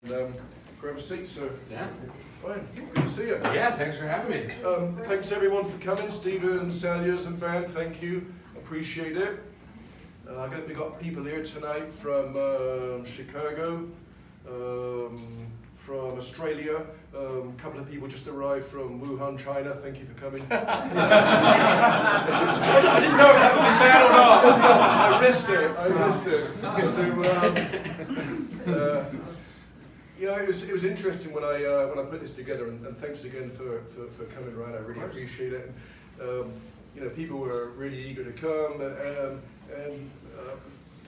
Grab a seat, sir. Yeah. Fine. Good to see you. Yeah, thanks for having me. Thanks everyone for coming. Stephen, Salyers and Ben, thank you. Appreciate it. We've got people here tonight from Chicago, from Australia. A couple of people just arrived from Wuhan, China. Thank you for coming. I didn't know if that would be bad or not. I risked it. So, you know, it was interesting when I put this together, and thanks again for coming around. I really appreciate it. You know, people were really eager to come, and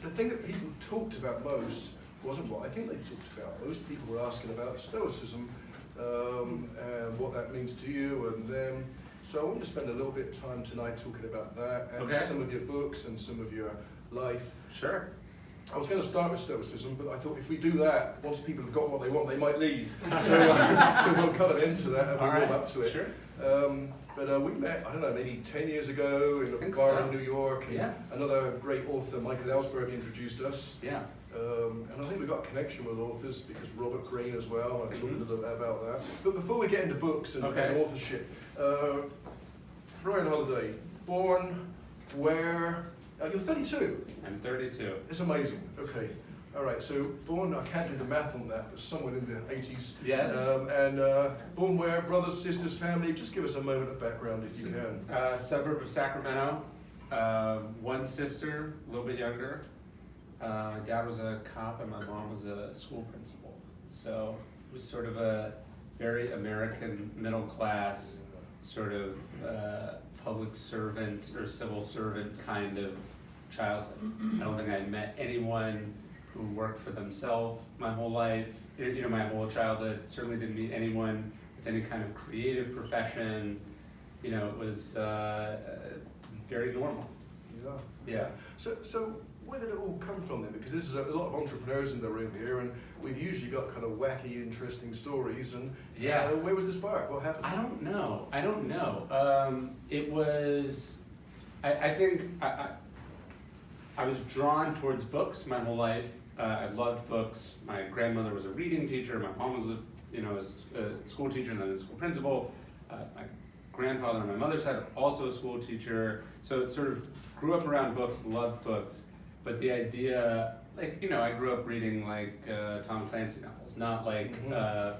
the thing that people talked about most wasn't what I think they talked about. Most people were asking about Stoicism, and what that means to you and them. So I want to spend a little bit of time tonight talking about that, and some of your books and some of your life. Sure. I was going to start with Stoicism, but I thought if we do that, once people have got what they want, they might leave. So we'll kind of into that and we'll warm up to it. Sure. But we met, I don't know, maybe 10 years ago in a bar in New York. And another great author, Michael Ellsberg, introduced us. Yeah. And I think we got a connection with authors because Robert Greene as well. I talked a little bit about that. But before we get into books and authorship, Brian Holiday, born where? You're 32. I'm 32. It's amazing. Okay. All right. So born, I can't do the math on that, but somewhere in the 80s. Yes. And born where? Brothers, sisters, family. Just give us a moment of background if you can. Suburb of Sacramento. One sister, a little bit younger. My dad was a cop and my mom was a school principal. So it was sort of a very American middle class sort of public servant or civil servant kind of childhood. I don't think I'd met anyone who worked for themselves my whole life, you know, my whole childhood. Certainly didn't meet anyone with any kind of creative profession. You know, it was very normal. Yeah. So where did it all come from then? Because this is a lot of entrepreneurs in the room here, and we've usually got kind of wacky, interesting stories. And where was the spark? What happened? I don't know. It was. I think I was drawn towards books my whole life. I loved books. My grandmother was a reading teacher. My mom was a school teacher and then a school principal. My grandfather on my mother's side also a school teacher. So it sort of grew up around books, loved books. But the idea, like, you know, I grew up reading like Tom Clancy novels, not like I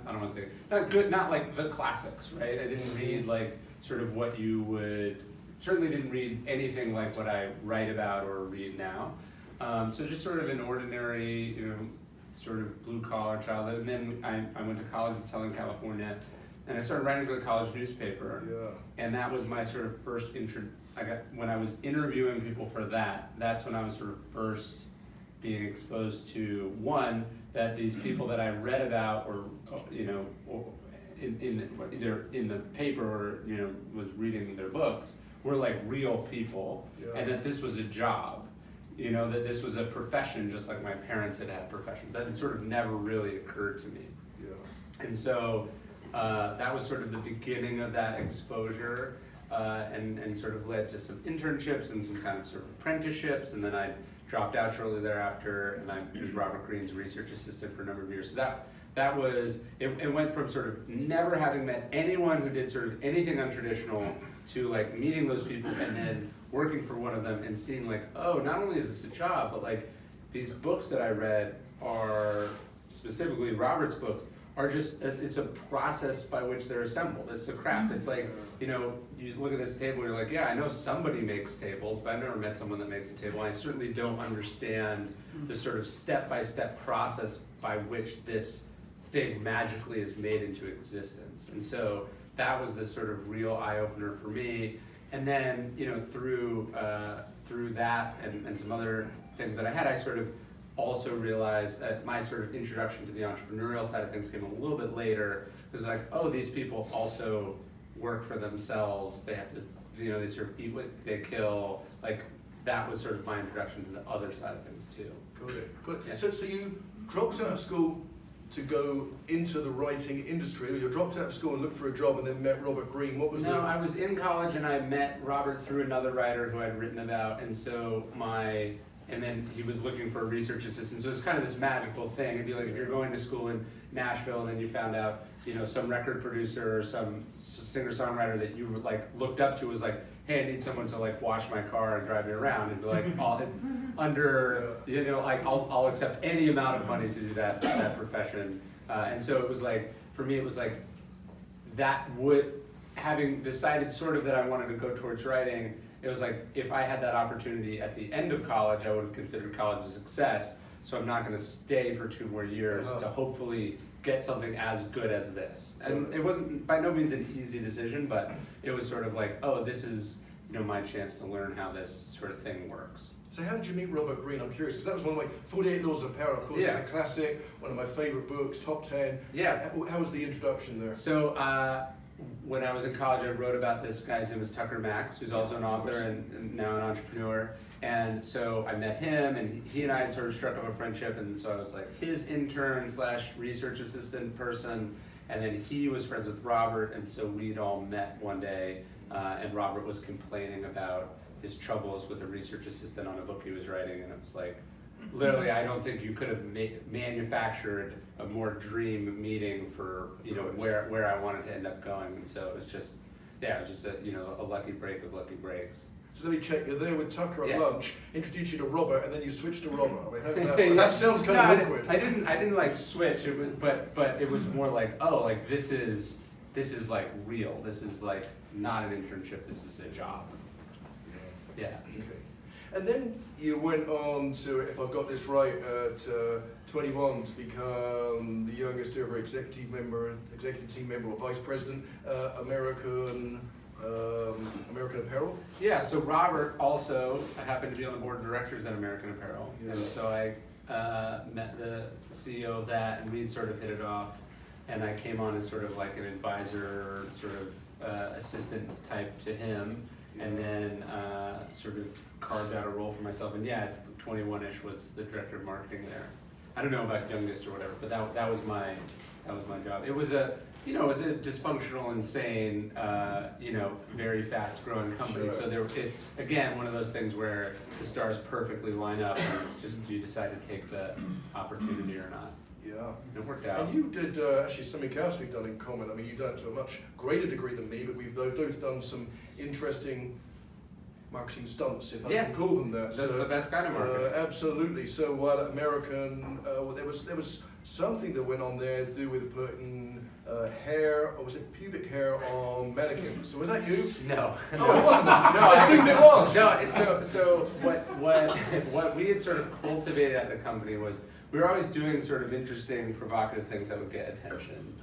don't want to say not like the classics, right? I didn't read like sort of what you would. Certainly didn't read anything like what I write about or read now. So just sort of an ordinary, you know, sort of blue-collar childhood. And then I went to college in Southern California, and I started writing for the college newspaper. Yeah. And that was my sort of first when I was interviewing people for that, that's when I was sort of first being exposed to, one, that these people that I read about or, you know, or either in the paper or, you know, was reading their books, were like real people, and that this was a job, you know, that this was a profession just like my parents had professions. That had sort of never really occurred to me. Yeah. And so that was sort of the beginning of that exposure, and sort of led to some internships and some kind of sort of apprenticeships, and then I dropped out shortly thereafter, and I was Robert Greene's research assistant for a number of years. So that was, it went from sort of never having met anyone who did sort of anything untraditional to like meeting those people and then working for one of them and seeing like, oh, not only is this a job, but like these books that I read are, specifically Robert's books, are just, it's a process by which they're assembled. It's a craft. It's like, you know, you look at this table and you're like, yeah, I know somebody makes tables, but I've never met someone that makes a table. I certainly don't understand the sort of step-by-step process by which this thing magically is made into existence. And so that was the sort of real eye-opener for me. And then, you know, through that and some other things that I had, I sort of also realized that my sort of introduction to the entrepreneurial side of things came a little bit later. It was like, oh, these people also work for themselves. They have to, you know, they sort of eat what they kill. Like, that was sort of my introduction to the other side of things too. Good. Yeah. So you dropped out of school to go into the writing industry, or you dropped out of school and looked for a job and then met Robert Greene. What was No, I was in college and I met Robert through another writer who I'd written about, and so my and then he was looking for a research assistant. So it's kind of this magical thing. It'd be like if you're going to school in Nashville and then you found out, some record producer or some singer-songwriter that you like looked up to was like, hey, I need someone to like wash my car and drive me around, and be like, I'll accept any amount of money to do that profession. And so it was like, for me, it was like having decided sort of that I wanted to go towards writing, it was like, if I had that opportunity at the end of college, I would have considered college a success. So I'm not going to stay for 2 more years to hopefully get something as good as this. And it wasn't by no means an easy decision, but it was sort of like, oh, this is my chance to learn how this sort of thing works. So how did you meet Robert Greene? I'm curious, because that was one of my 48 Laws of Apparel, of course, it's a classic, one of my favorite books, top 10. Yeah. How was the introduction there? So when I was in college, I wrote about this guy's name was Tucker Max, who's also an author and now an entrepreneur. And so I met him, and he and I had sort of struck up a friendship, and so I was like his intern / research assistant person, and then he was friends with Robert, and so we'd all met one day, and Robert was complaining about his troubles with a research assistant on a book he was writing, and it was like, literally, I don't think you could have manufactured a more dream meeting for where I wanted to end up going, and so it was just a lucky break of lucky breaks. So let me check, you're there with Tucker at lunch, introduce you to Robert, and then you switch to Robert. I mean, that sounds kind of awkward. I didn't like switch. It was, but it was more like, oh, like this is like real. This is like not an internship. This is a job. Yeah. Okay. And then you went on to, if I've got this right, at 21 to become the youngest ever executive team member or vice president, American Apparel? Yeah, so Robert also happened to be on the board of directors at American Apparel. Yeah. And so I met the CEO of that, and we'd sort of hit it off. And I came on as sort of like an advisor, sort of assistant type to him, and then sort of carved out a role for myself. And yeah, 21-ish was the director of marketing there. I don't know about youngest or whatever, but that was my job. It was a dysfunctional, insane, very fast-growing company. Sure. So again, one of those things where the stars perfectly line up, and just you decide to take the opportunity or not. Yeah. It worked out. And you did actually something else we've done in common. I mean, you've done it to a much greater degree than me, but we've both done some interesting marketing stunts, if I can call them that. That's the best kind of marketing. Absolutely. So while at American, there was something that went on there to do with putting hair, or was it pubic hair on mannequins? So was that you? No. Oh, it wasn't. No, I assumed it was. No. So what we had sort of cultivated at the company was we were always doing sort of interesting, provocative things that would get attention,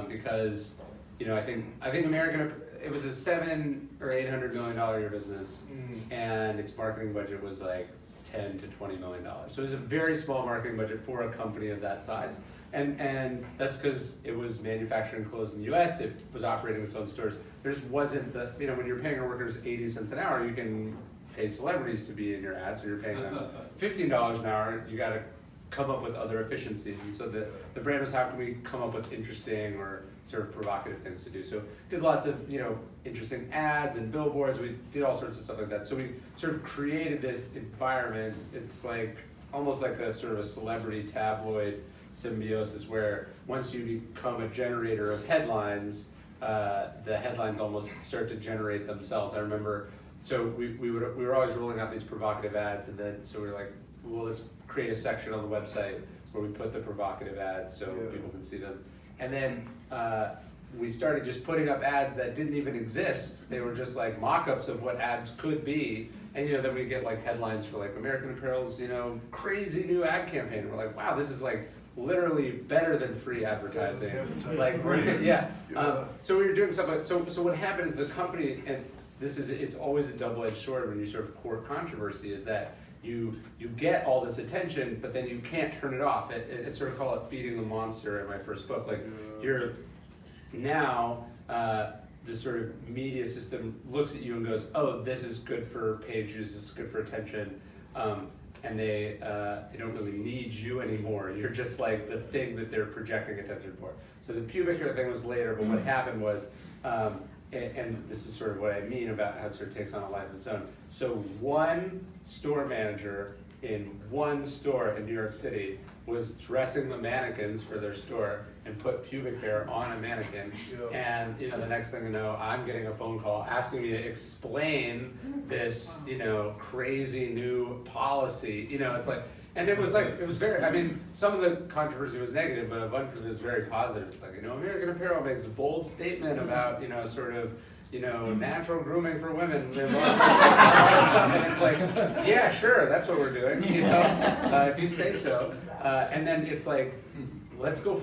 because I think American, it was a $700 or $800 million a year business, and its marketing budget was like $10 to $20 million. So it was a very small marketing budget for a company of that size, and that's because it was manufacturing clothes in the U.S. It was operating its own stores. There just wasn't the when you're paying your workers 80 cents an hour, you can pay celebrities to be in your ads, so you're paying them $15 an hour. You got to come up with other efficiencies, and so the brand was, how can we come up with interesting or sort of provocative things to do? So did lots of interesting ads and billboards. We did all sorts of stuff like that. So we sort of created this environment. It's like almost like a sort of a celebrity tabloid symbiosis, where once you become a generator of headlines, the headlines almost start to generate themselves. I remember, so we were always rolling out these provocative ads, and then so we were like, well, let's create a section on the website where we put the provocative ads so people can see them. And then we started just putting up ads that didn't even exist. They were just like mock-ups of what ads could be. And then we get like headlines for like American Apparel's crazy new ad campaign. And we're like, wow, this is like literally better than free advertising. Like, so we were doing stuff like, so what happened is the company, and it's always a double-edged sword when you sort of court controversy, is that you get all this attention, but then you can't turn it off. It's sort of call it feeding the monster in my first book. Like you're now, the sort of media system looks at you and goes, oh, this is good for page views, this is good for attention, and they don't really need you anymore. You're just like the thing that they're projecting attention for. So the pubic hair thing was later, but what happened was, and this is sort of what I mean about how it sort of takes on a life of its own. So one store manager in one store in New York City was dressing the mannequins for their store and put pubic hair on a mannequin. Yeah. And the next thing you know, I'm getting a phone call asking me to explain this, crazy new policy. It's like, and it was very, I mean, some of the controversy was negative, but a bunch of it was very positive. It's like, American Apparel makes a bold statement about, natural grooming for women. And all that stuff. And it's like, yeah, sure, that's what we're doing, if you say so. And then it's like, let's go,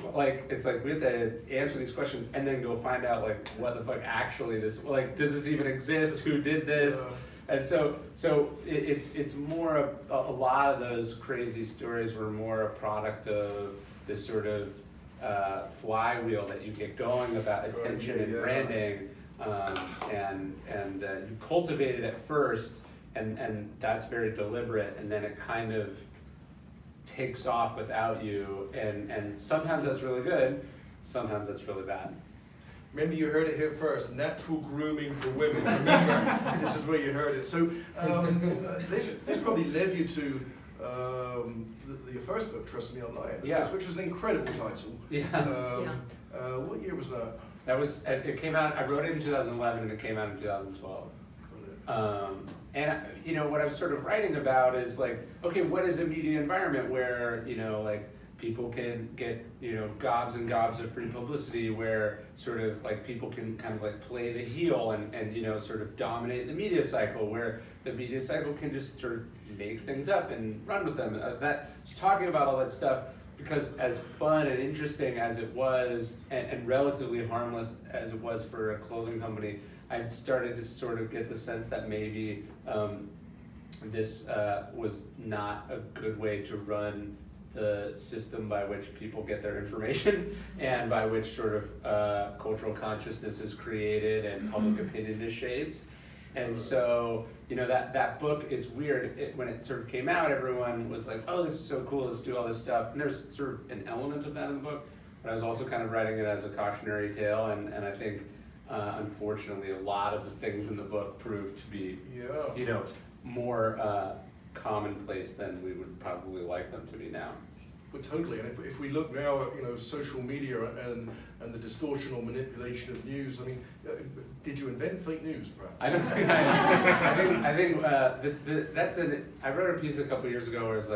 it's like we have to answer these questions and then go find out, what the fuck actually this, does this even exist? Who did this? And so it's more a lot of those crazy stories were more a product of this sort of flywheel that you get going about attention and branding, and you cultivate it at first, and that's very deliberate, and then it kind of takes off without you, and sometimes that's really good, sometimes that's really bad. Remember, you heard it here first. Natural grooming for women. This is where you heard it. So this probably led you to your first book, Trust Me Online, which was an incredible title. What year was that? It came out. I wrote it in 2011, and it came out in 2012. And what I'm sort of writing about is okay, what is a media environment where people can get gobs and gobs of free publicity, where sort of people can kind of play the heel and sort of dominate the media cycle, where the media cycle can just sort of make things up and run with them. Talking about all that stuff, because as fun and interesting as it was, and relatively harmless as it was for a clothing company, I'd started to sort of get the sense that maybe this was not a good way to run the system by which people get their information and by which sort of cultural consciousness is created and public opinion is shaped. And so, that book is weird. When it sort of came out, everyone was like, oh, this is so cool, let's do all this stuff. And there's sort of an element of that in the book, but I was also kind of writing it as a cautionary tale, and I think, unfortunately, a lot of the things in the book proved to be, more commonplace than we would probably like them to be now. Well, totally. And if we look now at social media and the distortion or manipulation of news, I mean, did you invent fake news, perhaps? I don't think I think that's I wrote a piece a couple years ago where it's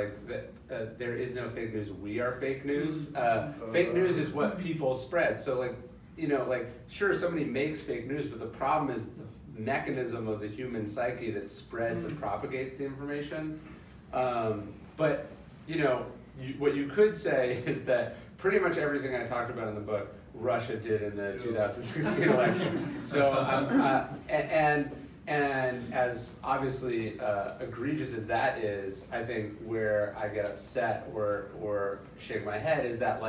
there is no fake news. We are fake news. Fake news is what people spread. So sure, somebody makes fake news, but the problem is the mechanism of the human psyche that spreads and propagates the information. But what you could say is that pretty much everything I talked about in the book, Russia did in the 2016 election. So and as obviously egregious as that is, I think where I get upset or shake my head is that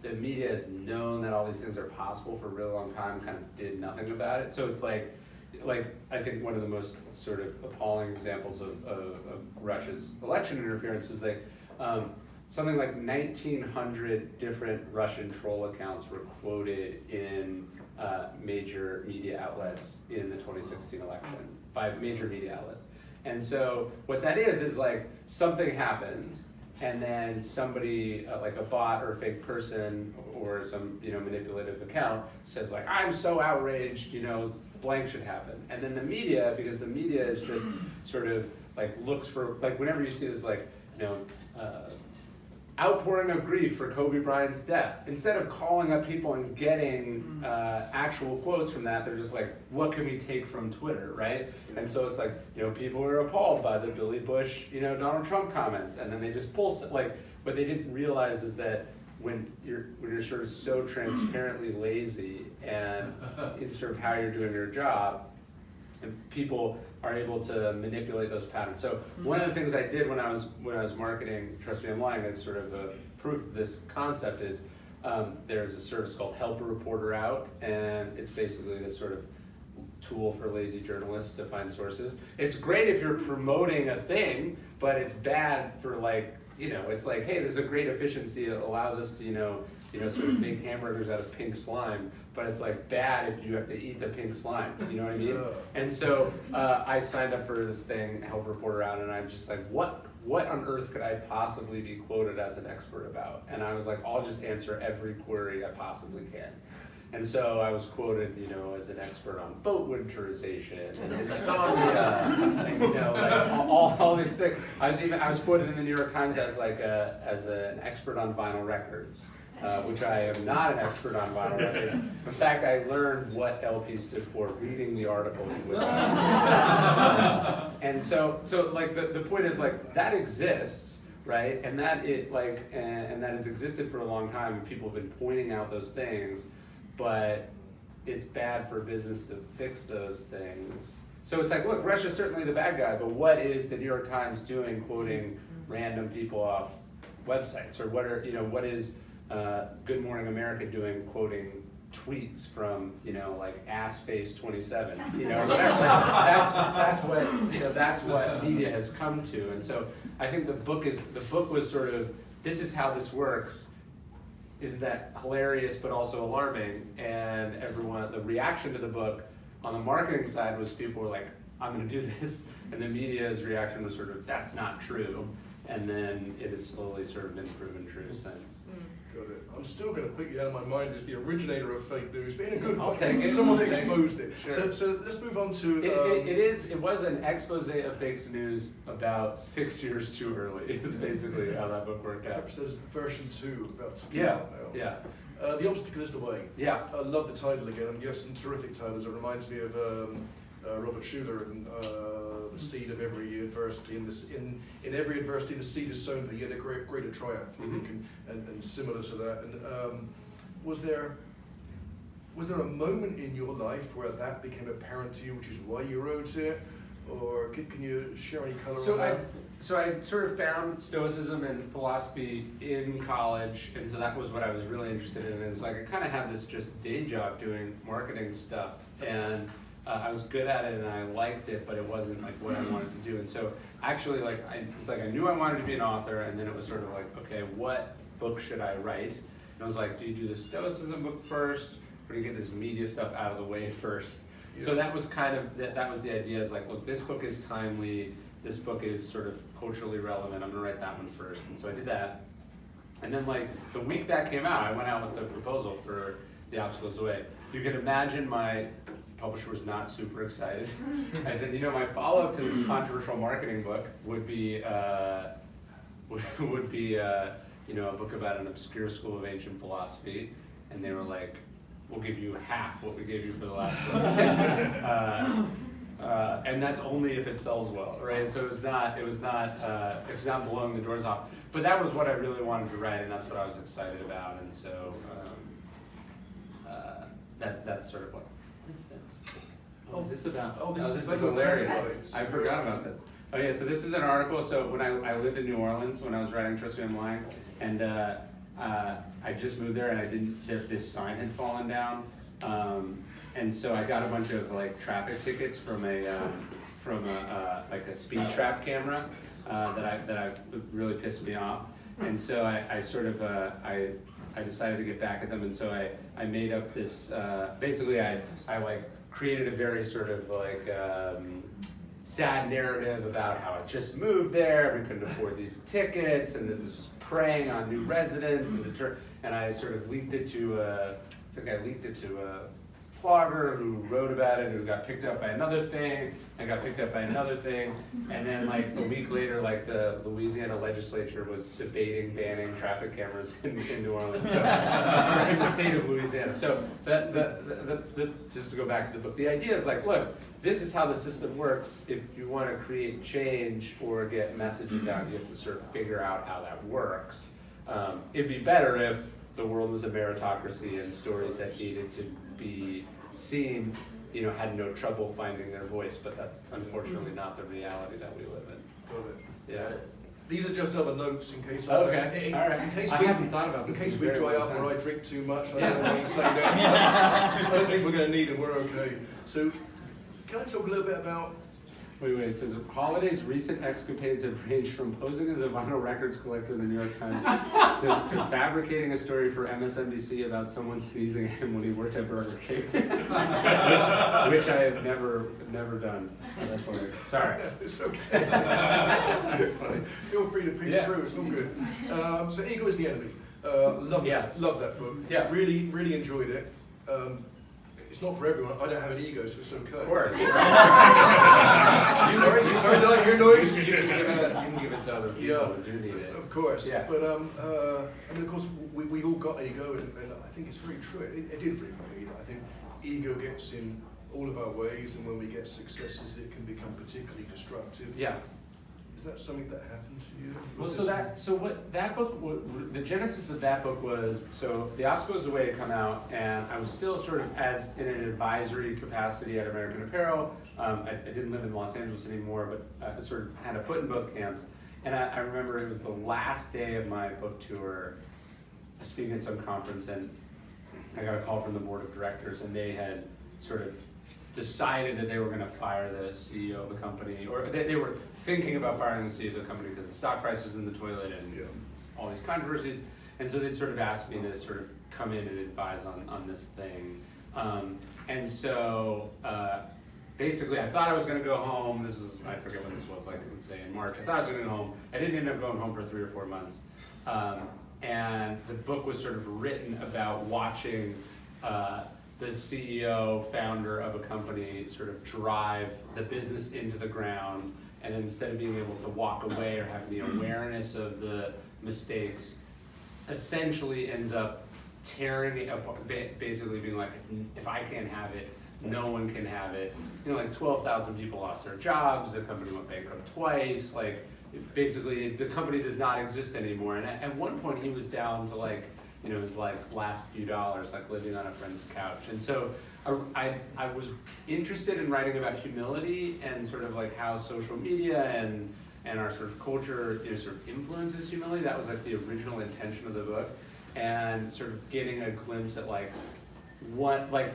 the media has known that all these things are possible for a really long time, kind of did nothing about it. So it's like I think one of the most sort of appalling examples of Russia's election interference is something like 1,900 different Russian troll accounts were quoted in major media outlets in the 2016 election by major media outlets. And so what that is something happens, and then somebody, like a bot or a fake person or some manipulative account says I'm so outraged, blank should happen. And then the media, because the media is just sort of looks for, whenever you see this outpouring of grief for Kobe Bryant's death, instead of calling up people and getting actual quotes from that, they're just what can we take from Twitter, right? And so it's people are appalled by the Billy Bush, Donald Trump comments, and then they just pull what they didn't realize is that when you're sort of so transparently lazy and it's sort of how you're doing your job, and people are able to manipulate those patterns. So one of the things I did when I was marketing Trust Me I'm Lying as sort of a proof of this concept is there's a service called Help a Reporter Out, and it's basically this sort of tool for lazy journalists to find sources. It's great if you're promoting a thing, but it's bad for it's like, hey, there's a great efficiency. It allows us to, sort of make hamburgers out of pink slime, but it's like bad if you have to eat the pink slime. You know what I mean? And so I signed up for this thing, help reporter out, and I'm just like, what on earth could I possibly be quoted as an expert about? And I was like, I'll just answer every query I possibly can. And so I was quoted, as an expert on boat winterization and insomnia, and like all these things. I was quoted in the New York Times as like as an expert on vinyl records, which I am not an expert on vinyl records. In fact, I learned what LP stood for reading the article. And so like the point is like that exists, right? And that and that has existed for a long time, and people have been pointing out those things. But it's bad for business to fix those things. So it's like, look, Russia's certainly the bad guy, but what is the New York Times doing quoting random people off websites? Or what is Good Morning America doing quoting tweets from, like assface27, whatever. That's what media has come to. And so I think the book was sort of, this is how this works. Isn't that hilarious but also alarming? And the reaction to the book on the marketing side was people were like, I'm gonna do this. And the media's reaction was sort of, that's not true. And then it has slowly sort of been proven true since. Got it. I'm still going to put you out of my mind as the originator of fake news, but in a good way. I'll take it. Someone exposed it. Sure. So let's move on to... It was an expose of fake news about 6 years too early, is basically how that book worked out. It says version 2 about to come Yeah, out now. yeah. The Obstacle is the Way. Yeah. I love the title again. You have some terrific titles. It reminds me of Robert Schuller and The Seed of Every Adversity. In every adversity, the seed is sown for yet a greater triumph, I think, and similar to that. And was there a moment in your life where that became apparent to you, which is why you wrote it? Or can you share any color on that? So I sort of found Stoicism and philosophy in college, and so that was what I was really interested in. It's like I kind of had this just day job doing marketing stuff, and I was good at it and I liked it, but it wasn't like what I wanted to do. And so actually, it's like I knew I wanted to be an author, and then it was sort of like, okay, what book should I write? And I was like, do you do the Stoicism book first, or do you get this media stuff out of the way first? Yeah. So that was kind of that was the idea. Is like, look, this book is timely. This book is sort of culturally relevant. I'm gonna write that one first. And so I did that. And then like the week that came out, I went out with the proposal for The Obstacle is the Way. You can imagine my publisher was not super excited. I said, my follow-up to this controversial marketing book would be a book about an obscure school of ancient philosophy. And they were like, we'll give you half what we gave you for the last book. And that's only if it sells well, right? So it was not blowing the doors off. But that was what I really wanted to write, and that's what I was excited about. And so that's sort of what is this? What is this about? This is hilarious. I forgot about this. Oh yeah, so this is an article. So when I lived in New Orleans when I was writing Trust Me I'm Lying, and I just moved there, and this sign had fallen down. And so I got a bunch of like traffic tickets from a speed trap camera that really pissed me off. And so I decided to get back at them, and so I made up this. Basically, I created a very sort of like sad narrative about how I just moved there, we couldn't afford these tickets, and this was preying on new residents, and I sort of leaked it to a blogger who wrote about it, who got picked up by another thing, and got picked up by another thing, and then like a week later, like the Louisiana legislature was debating banning traffic cameras in New Orleans, so, in the state of Louisiana. So just to go back to the book, the idea is like, look, this is how the system works. If you want to create change or get messages out, you have to sort of figure out how that works. It'd be better if the world was a meritocracy and stories that needed to be seen, had no trouble finding their voice, but that's unfortunately not the reality that we live in. Got it. Yeah. These are just other notes in case all right. I hadn't thought about this. In case we dry up or I drink too much, I don't want to say that. I don't think we're going to need it. We're okay. So, can I talk a little bit about Wait, it says, Holiday's recent escapades have ranged from posing as a vinyl records collector in the New York Times to fabricating a story for MSNBC about someone sneezing at him when he worked at Burger King, which I have never done. So that's hilarious. Sorry. It's okay. It's funny. Feel free to pick through, it's all good. So Ego is the Enemy. Love that book. Yeah. Really enjoyed it. It's not for everyone. I don't have an ego, so it's okay. Of course. Sorry, did I hear noise? You can give it to other people who do need it. Of course. Yeah. But I mean, of course, we all got ego, and I think it's very true. It did bring me. I think ego gets in all of our ways, and when we get successes, it can become particularly destructive. Yeah. Is that something that happened to you? The genesis of that book was, so The Obstacles Away had come out, and I was still sort of as in an advisory capacity at American Apparel. I didn't live in Los Angeles anymore, but I sort of had a foot in both camps. And I remember it was the last day of my book tour. I was speaking at some conference, and I got a call from the board of directors, and they had sort of decided that they were going to fire the CEO of the company, or they were thinking about firing the CEO of the company because the stock price was in the toilet and all these controversies. And so they'd sort of asked me to sort of come in and advise on this thing. And so basically I thought I was going to go home. I forget when this was, like I would say in March. I thought I was going to go home. I didn't end up going home for 3 or 4 months. And the book was sort of written about watching the CEO, founder of a company, sort of drive the business into the ground, and then instead of being able to walk away or have the awareness of the mistakes, essentially ends up tearing it apart, basically being like, if I can't have it, no one can have it. You know, like 12,000 people lost their jobs, the company went bankrupt twice, like basically the company does not exist anymore. And at one point he was down to like, you know, his like last few dollars, like living on a friend's couch. And so I was interested in writing about humility and sort of like how social media and our sort of culture, you know, sort of influences humility. That was like the original intention of the book. And sort of getting a glimpse at like what, like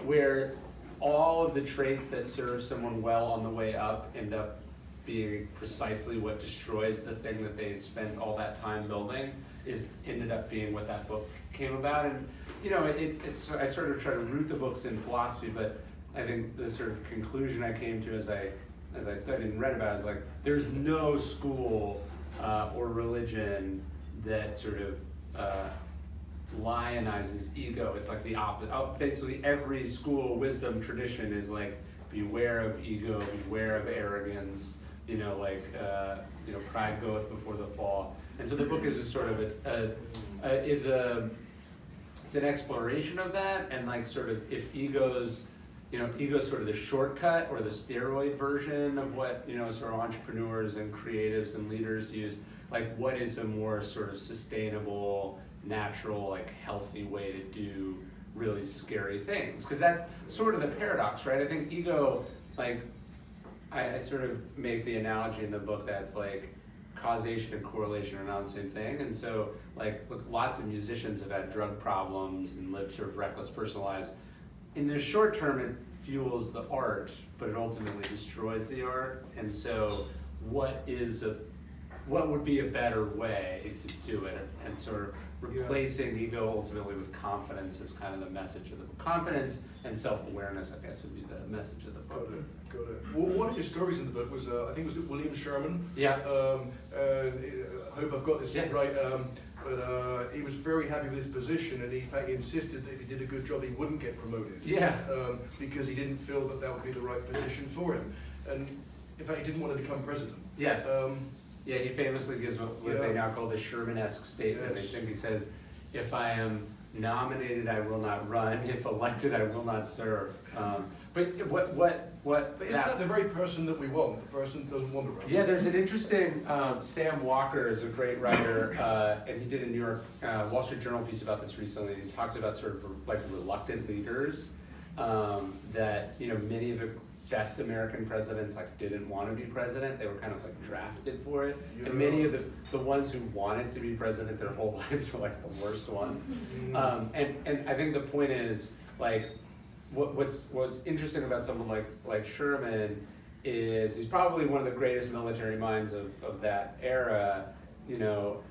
where all of the traits that serve someone well on the way up end up being precisely what destroys the thing that they spent all that time building, ended up being what that book came about. And you know, I sort of try to root the books in philosophy, but I think the sort of conclusion I came to as I studied and read about it is like there's no school or religion that sort of lionizes ego. It's like the opposite. Basically every school wisdom tradition is like beware of ego, beware of arrogance, you know, like you know, pride goeth before the fall. And so the book is just sort of it's an exploration of that, and like sort of if ego's sort of the shortcut or the steroid version of what, you know, sort of entrepreneurs and creatives and leaders use, like what is a more sort of sustainable, natural, like healthy way to do really scary things? Because that's sort of the paradox, right? I think ego, like I sort of make the analogy in the book that it's like causation and correlation are not the same thing. And so like look, lots of musicians have had drug problems and lived sort of reckless personal lives. In the short term it fuels the art, but it ultimately destroys the art. And so what would be a better way to do it? And sort of replacing ego ultimately with confidence is kind of the message of the book. Confidence and self-awareness, I guess, would be the message of the book. Got it. Well, one of your stories in the book was, I think, was it William Sherman? Yeah. I hope I've got this right. But he was very happy with his position, and he, in fact, he insisted that if he did a good job, he wouldn't get promoted. Yeah. Because he didn't feel that would be the right position for him. And in fact, he didn't want to become president. Yes. Yeah, he famously gives what they now call the Sherman-esque statement. Yes. I think he says, if I am nominated, I will not run. If elected, I will not serve. But But isn't that the very person that we want? The person that doesn't want to run. Yeah, there's an interesting, Sam Walker is a great writer, and he did a New York Wall Street Journal piece about this recently. He talks about sort of like reluctant leaders, that, you know, many of the best American presidents like didn't want to be president. They were kind of like drafted for it. And many of the ones who wanted to be president their whole lives were like the worst ones. And I think the point is like, what's interesting about someone like Sherman is he's probably one of the greatest military minds of that era, you know,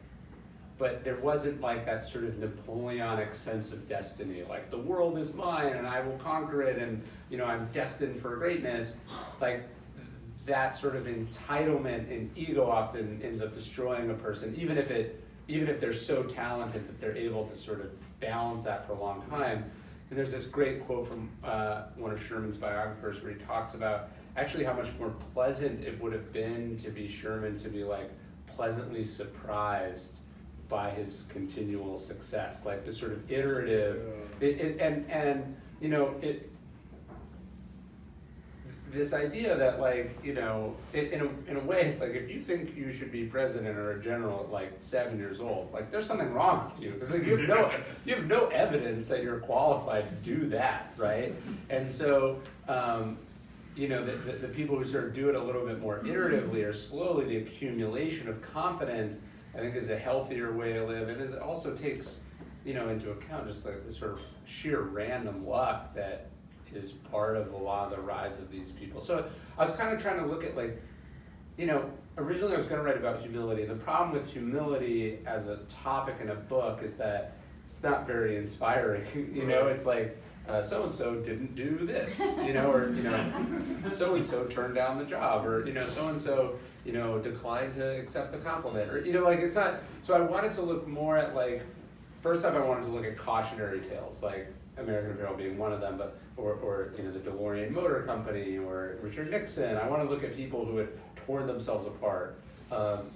but there wasn't like that sort of Napoleonic sense of destiny, like the world is mine and I will conquer it and, you know, I'm destined for greatness. Like that sort of entitlement and ego often ends up destroying a person, even if they're so talented that they're able to sort of balance that for a long time. And there's this great quote from one of Sherman's biographers where he talks about actually how much more pleasant it would have been to be Sherman, to be like pleasantly surprised by his continual success, like this sort of iterative, and you know, this idea that like, you know, in a way it's like if you think you should be president or a general at like 7 years old, like there's something wrong with you, because like you have no evidence that you're qualified to do that, right? And so you know, the people who sort of do it a little bit more iteratively or slowly, the accumulation of confidence, I think, is a healthier way to live, and it also takes, you know, into account just the sort of sheer random luck that is part of a lot of the rise of these people. So I was kind of trying to look at like, you know, originally I was going to write about humility. The problem with humility as a topic in a book is that it's not very inspiring. You know, it's like, so-and-so didn't do this, you know, or, you know, so-and-so turned down the job, or, you know, so-and-so, you know, declined to accept the compliment, or, you know, like, it's not, so I wanted to look more at, like, first off, I wanted to look at cautionary tales, like American Apparel being one of them, but, or you know, the DeLorean Motor Company, or Richard Nixon. I want to look at people who had torn themselves apart,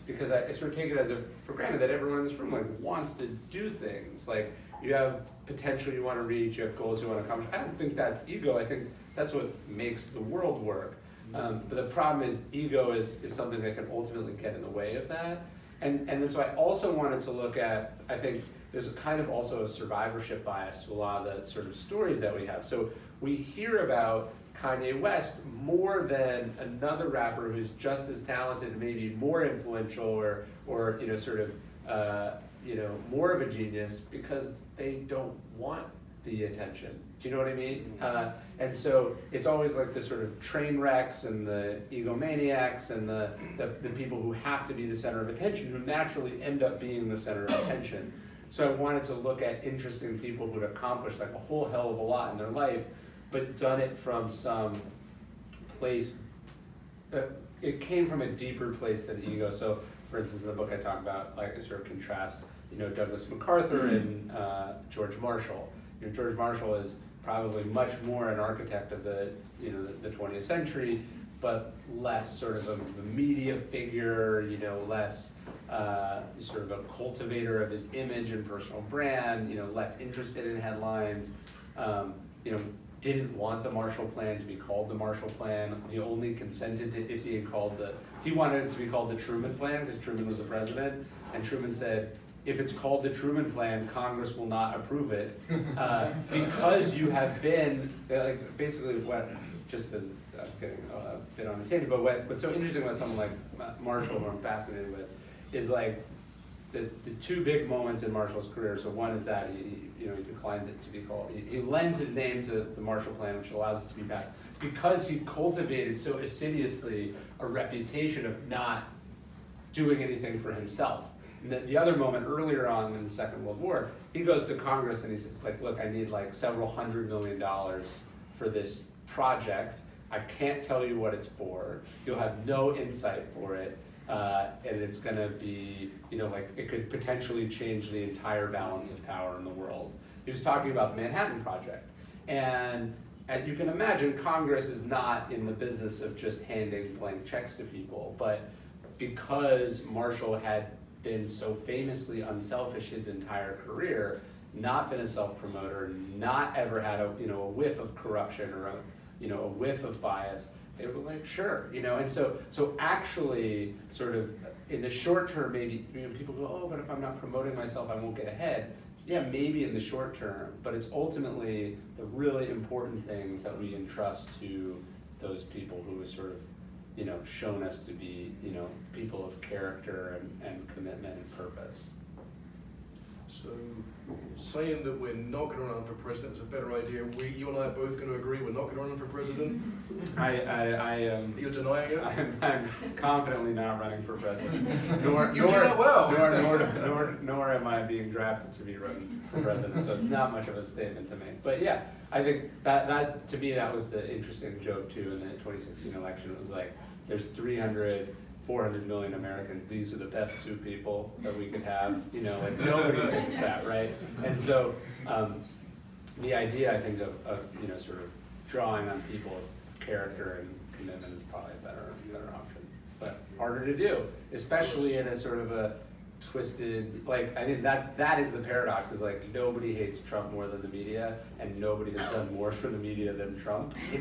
because I sort of take it as for granted that everyone in this room, like, wants to do things, like, you have potential you want to reach, you have goals you want to accomplish. I don't think that's ego. I think that's what makes the world work. But the problem is ego is something that can ultimately get in the way of that. And then so I also wanted to look at, I think there's a kind of also a survivorship bias to a lot of the sort of stories that we have. So we hear about Kanye West more than another rapper who's just as talented, maybe more influential, or you know, sort of you know, more of a genius, because they don't want the attention. Do you know what I mean? And so it's always like the sort of train wrecks and the egomaniacs and the people who have to be the center of attention, who naturally end up being the center of attention. So I wanted to look at interesting people who'd accomplished like a whole hell of a lot in their life, but done it from some place, it came from a deeper place than ego. So for instance, in the book I talk about, like, I sort of contrast, you know, Douglas MacArthur and George Marshall. You know, George Marshall is probably much more an architect of the, you know, the 20th century, but less sort of a media figure, you know, less sort of a cultivator of his image and personal brand, you know, less interested in headlines, you know, didn't want the Marshall Plan to be called the Marshall Plan. He only consented to it being called he wanted it to be called the Truman Plan because Truman was the president, and Truman said, if it's called the Truman Plan, Congress will not approve it, because you have been, like, basically what, just as, I'm getting a bit on the tangent, but what's so interesting about someone like Marshall, who I'm fascinated with, is like the two big moments in Marshall's career. So one is that he declines it to be called, he lends his name to the Marshall Plan, which allows it to be passed, because he cultivated so assiduously a reputation of not doing anything for himself. And the other moment earlier on in the Second World War, he goes to Congress and he says, like, look, I need like several $100 million for this project. I can't tell you what it's for. You'll have no insight for it. And it's gonna be, you know, like, it could potentially change the entire balance of power in the world. He was talking about the Manhattan Project. And you can imagine Congress is not in the business of just handing blank checks to people, but because Marshall had been so famously unselfish his entire career, not been a self-promoter, not ever had a whiff of corruption or a whiff of bias, they were like, sure, you know. And so actually, sort of in the short term, maybe, you know, people go, oh, but if I'm not promoting myself, I won't get ahead. Yeah, maybe in the short term, but it's ultimately the really important things that we entrust to those people who have sort of, you know, shown us to be, you know, people of character and commitment and purpose. So saying that we're not going to run for president is a better idea. You and I are both going to agree we're not going to run for president. You're denying it. I'm confidently not running for president. Nor You do that well. Nor am I being drafted to be running for president. So it's not much of a statement to make. But yeah, I think that to me that was the interesting joke too in the 2016 election. It was like there's 400 million Americans, these are the best two people that we could have, like nobody thinks that, right? And so the idea, I think, of sort of drawing on people of character and commitment is probably a better option, but harder to do, especially in a sort of a twisted, like, I think that is the paradox, is like nobody hates Trump more than the media, and nobody has done more for the media than Trump, they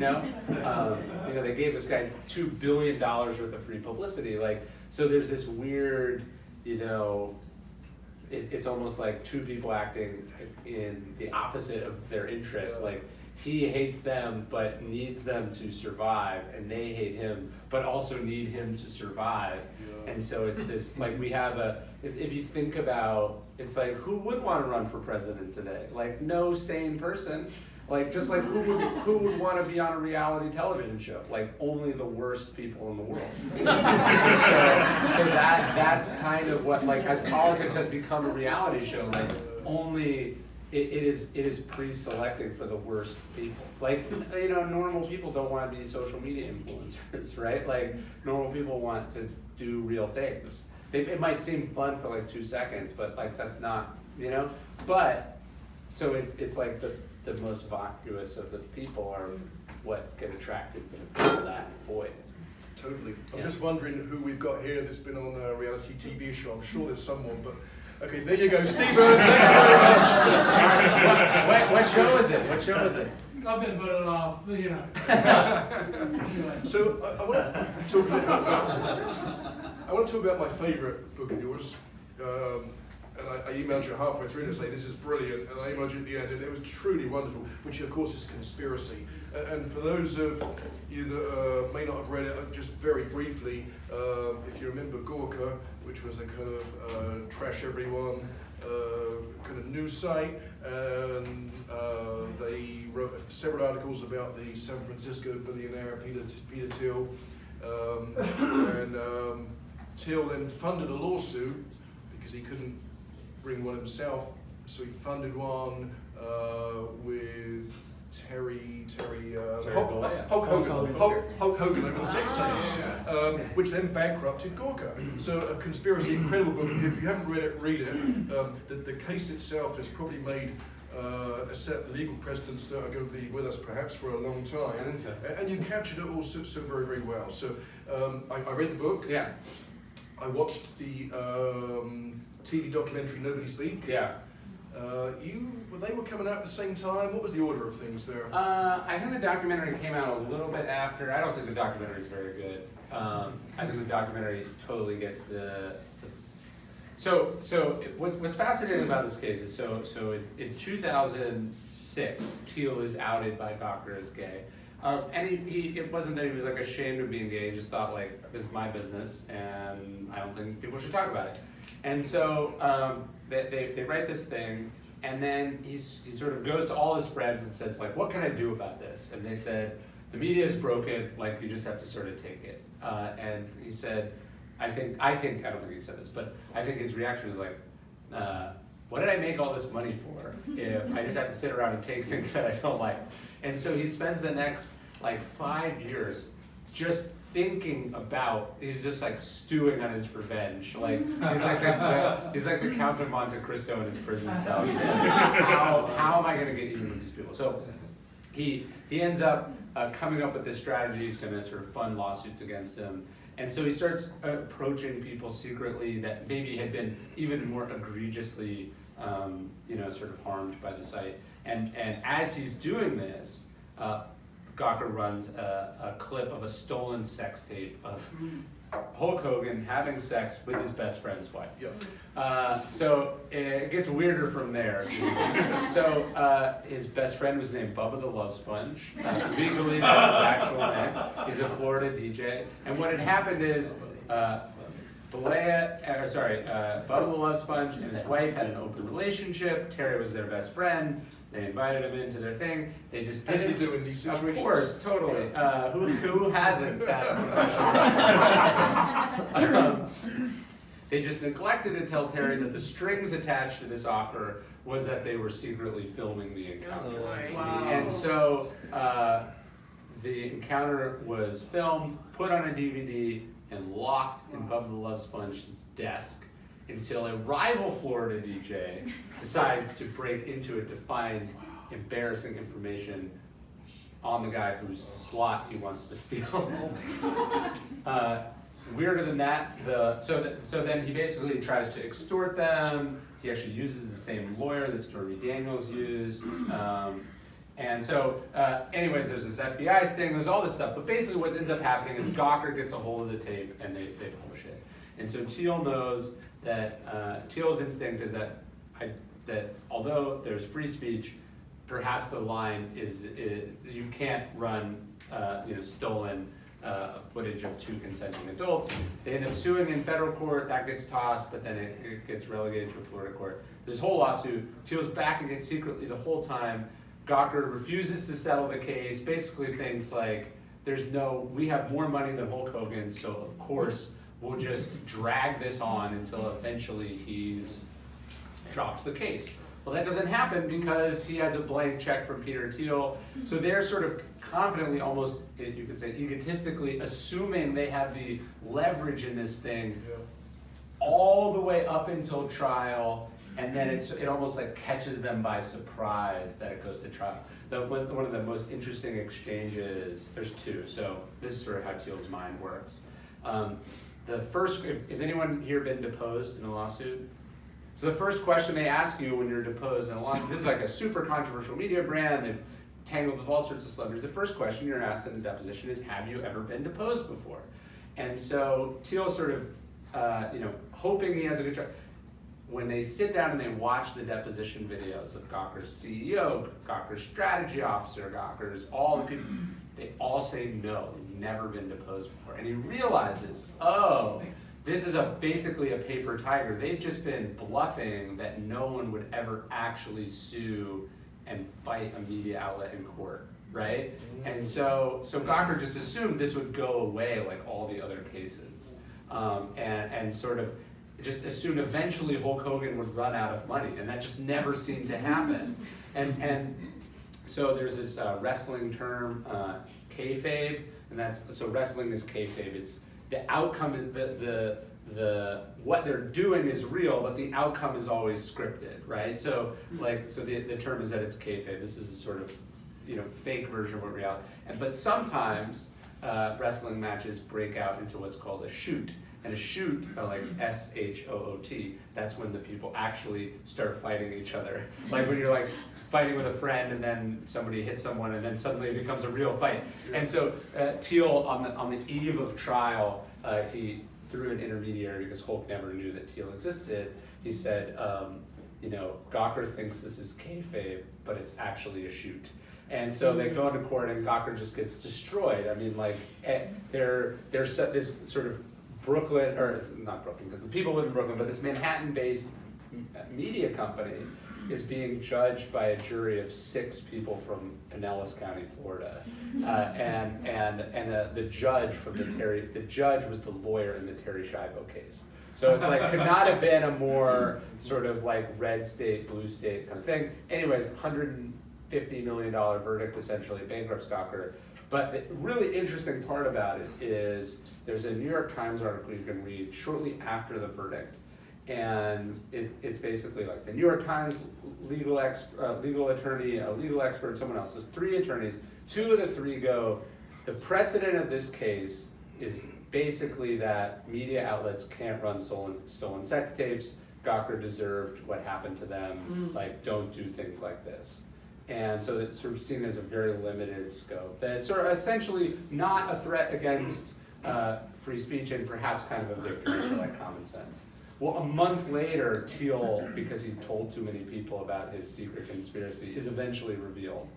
gave this guy $2 billion worth of free publicity, like, so there's this weird, it's almost like two people acting in the opposite of their interests, like, he hates them but needs them to survive, and they hate him but also need him to survive. And so it's this, like, we have if you think about, it's like, who would want to run for president today? Like, no sane person. Like, just like who would want to be on a reality television show? Like, only the worst people in the world. so that's kind of what, like, as politics has become a reality show, like, only it is pre-selected for the worst people. Like, normal people don't want to be social media influencers, right? Like, normal people want to do real things. It might seem fun for like 2 seconds, but like that's not, But so it's like the most vacuous of the people are what get attracted to fill that void. Totally. I'm just wondering who we've got here that's been on a reality TV show. I'm sure there's someone, but okay, there you go, Stephen. Thank you very much. What show is it? What show is it? I've been voted off, So I want to talk about my favourite book of yours. And I emailed you halfway through to say this is brilliant, and I emailed you at the end, and it was truly wonderful, which of course is Conspiracy. And for those of you that may not have read it, just very briefly, if you remember Gawker, which was a kind of trash everyone kind of news site, and they wrote several articles about the San Francisco billionaire Peter Thiel, and Thiel then funded a lawsuit because he couldn't bring one himself, so he funded one with Hulk Hogan over the sex tapes, which then bankrupted Gawker. So a conspiracy, incredible book. If you haven't read it, read it. The case itself has probably made a set of legal precedents that are going to be with us perhaps for a long time. And you captured it all so very, very well. So I read the book. Yeah. I watched the TV documentary Nobody Speak. Yeah. They were coming out at the same time. What was the order of things there? I think the documentary came out a little bit after. I don't think the documentary is very good. I think the documentary totally gets what's fascinating about this case is in 2006, Thiel is outed by Gawker as gay. And it wasn't that he was like ashamed of being gay, he just thought like, this is my business and I don't think people should talk about it. And so they write this thing, and then he sort of goes to all his friends and says like, what can I do about this? And they said, the media is broken, like you just have to sort of take it. And he said, I don't think he said this, but I think his reaction was like, what did I make all this money for if I just have to sit around and take things that I don't like? And so he spends the next like 5 years just thinking about, he's just like stewing on his revenge. Like he's like the Count of Monte Cristo in his prison cell. He's like, how am I gonna get even with these people? So he ends up coming up with this strategy. He's gonna sort of fund lawsuits against him. And so he starts approaching people secretly that maybe had been even more egregiously, sort of harmed by the site. And as he's doing this, Gawker runs a clip of a stolen sex tape of Hulk Hogan having sex with his best friend's wife. Yep. So it gets weirder from there. So his best friend was named Bubba the Love Sponge. Legally, that's his actual name. He's a Florida DJ. And what had happened is Bubba the Love Sponge and his wife had an open relationship. Terry was their best friend. They invited him into their thing. They just didn't. As you do in these situations. Of course, totally. Who hasn't had a professional They just neglected to tell Terry that the strings attached to this offer was that they were secretly filming the encounter. Wow. And so the encounter was filmed, put on a DVD, and locked in Bubba the Love Sponge's desk until a rival Florida DJ decides to break into it to find embarrassing information on the guy whose slot he wants to steal. Weirder than that, so then he basically tries to extort them. He actually uses the same lawyer that Stormy Daniels used. And so, anyways, there's this FBI sting, there's all this stuff, but basically what ends up happening is Gawker gets a hold of the tape and they publish it. And so Teal knows that, Teal's instinct is that although there's free speech, perhaps the line is you can't run stolen footage of two consenting adults. They end up suing in federal court, that gets tossed, but then it gets relegated to a Florida court. This whole lawsuit, Teal's backing it secretly the whole time. Gawker refuses to settle the case, basically thinks like, we have more money than Hulk Hogan, so of course we'll just drag this on until eventually he drops the case. Well, that doesn't happen because he has a blank check from Peter Thiel. So they're sort of confidently, almost, you could say, egotistically assuming they have the leverage in this thing all the way up until trial. And then it almost like catches them by surprise that it goes to trial. One of the most interesting exchanges, there's two, so this is sort of how Thiel's mind works. The first, has anyone here been deposed in a lawsuit? So the first question they ask you when you're deposed in a lawsuit, this is like a super controversial media brand, they've tangled with all sorts of celebrities. The first question you're asked in the deposition is, have you ever been deposed before? And so Thiel sort of, hoping he has a good try. When they sit down and they watch the deposition videos of Gawker's CEO, Gawker's strategy officer, Gawker's all the people, they all say no, you've never been deposed before. And he realizes, this is basically a paper tiger. They've just been bluffing that no one would ever actually sue and fight a media outlet in court, right? And so Gawker just assumed this would go away like all the other cases, and sort of just assumed eventually Hulk Hogan would run out of money, and that just never seemed to happen. And so there's this wrestling term, kayfabe, and so wrestling is kayfabe. It's the outcome, the what they're doing is real, but the outcome is always scripted, right? So the term is that it's kayfabe. This is a sort of fake version of what reality. But sometimes wrestling matches break out into what's called a shoot. And a shoot, like SHOOT, that's when the people actually start fighting each other. Like when you're like fighting with a friend and then somebody hits someone and then suddenly it becomes a real fight. And so Thiel, on the eve of trial, he through an intermediary, because Hulk never knew that Thiel existed, he said, Gawker thinks this is kayfabe, but it's actually a shoot. And so they go into court and Gawker just gets destroyed. I mean, like, there's this sort of Brooklyn, or not Brooklyn, because the people live in Brooklyn, but this Manhattan-based media company is being judged by a jury of 6 people from Pinellas County, Florida, and the judge was the lawyer in the Terry Schiavo case. So it's like could not have been a more sort of like red state, blue state kind of thing. Anyways, $150 million verdict essentially bankrupts Gawker. But the really interesting part about it is there's a New York Times article you can read shortly after the verdict. And it's basically like the New York Times legal attorney, a legal expert, someone else. There's 3 attorneys. 2 of the 3 go, the precedent of this case is basically that media outlets can't run stolen sex tapes. Gawker deserved what happened to them. Like, don't do things like this. And so it's sort of seen as a very limited scope. That it's sort of essentially not a threat against free speech and perhaps kind of a victory for like common sense. Well, a month later, Thiel, because he told too many people about his secret conspiracy, is eventually revealed.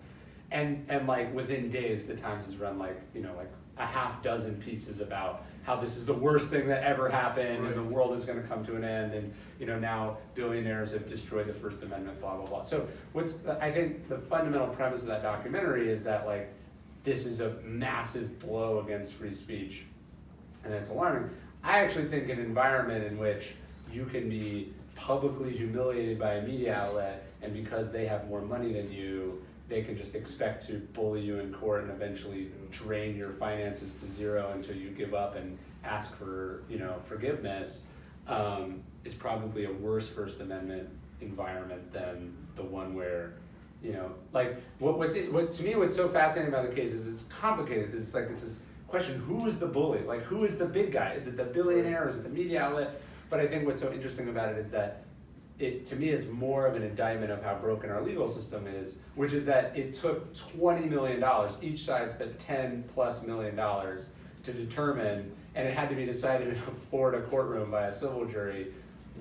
and like within days, the Times has run like, you know, like a half dozen pieces about how this is the worst thing that ever happened, and the world is going to come to an end, and you know, now billionaires have destroyed the First Amendment, blah blah blah. So I think the fundamental premise of that documentary is that like this is a massive blow against free speech, and it's alarming. I actually think an environment in which you can be publicly humiliated by a media outlet, and because they have more money than you, they can just expect to bully you in court and eventually drain your finances to zero until you give up and ask for, you know, forgiveness, is probably a worse First Amendment environment than the one where, you know, like what to me what's so fascinating about the case is it's complicated. It's like it's this question: who is the bully? Like who is the big guy? Is it the billionaire? Or is it the media outlet? But I think what's so interesting about it is that to me, it's more of an indictment of how broken our legal system is, which is that it took $20 million, each side spent $10+ million to determine, and it had to be decided in a Florida courtroom by a civil jury,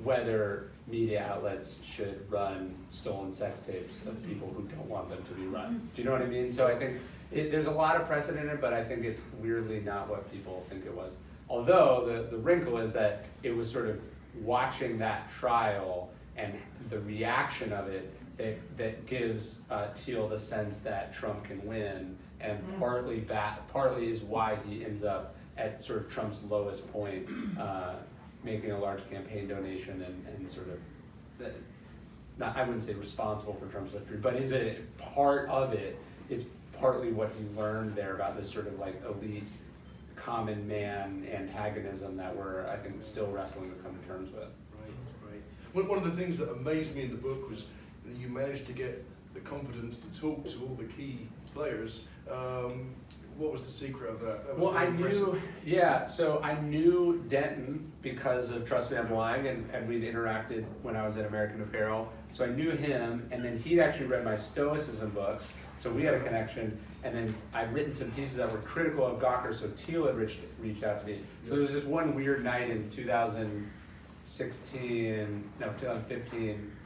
whether media outlets should run stolen sex tapes of people who don't want them to be run. Do you know what I mean? So I think there's a lot of precedent in it, but I think it's weirdly not what people think it was. Although the wrinkle is that it was sort of watching that trial and the reaction of it that gives Thiel the sense that Trump can win, and partly is why he ends up at sort of Trump's lowest point, making a large campaign donation and sort of, I wouldn't say responsible for Trump's victory, but is it part of it? It's partly what he learned there about this sort of like elite common man antagonism that we're, I think, still wrestling to come to terms with. One of the things that amazed me in the book was that you managed to get the confidence to talk to all the key players. What was the secret of that? That was so I knew Denton because of Trust Me I'm Lying, and we'd interacted when I was at American Apparel. So I knew him, and then he'd actually read my Stoicism books, so we had a connection. And then I'd written some pieces that were critical of Gawker, so Thiel had reached out to me. So there was this one weird night in 2015, I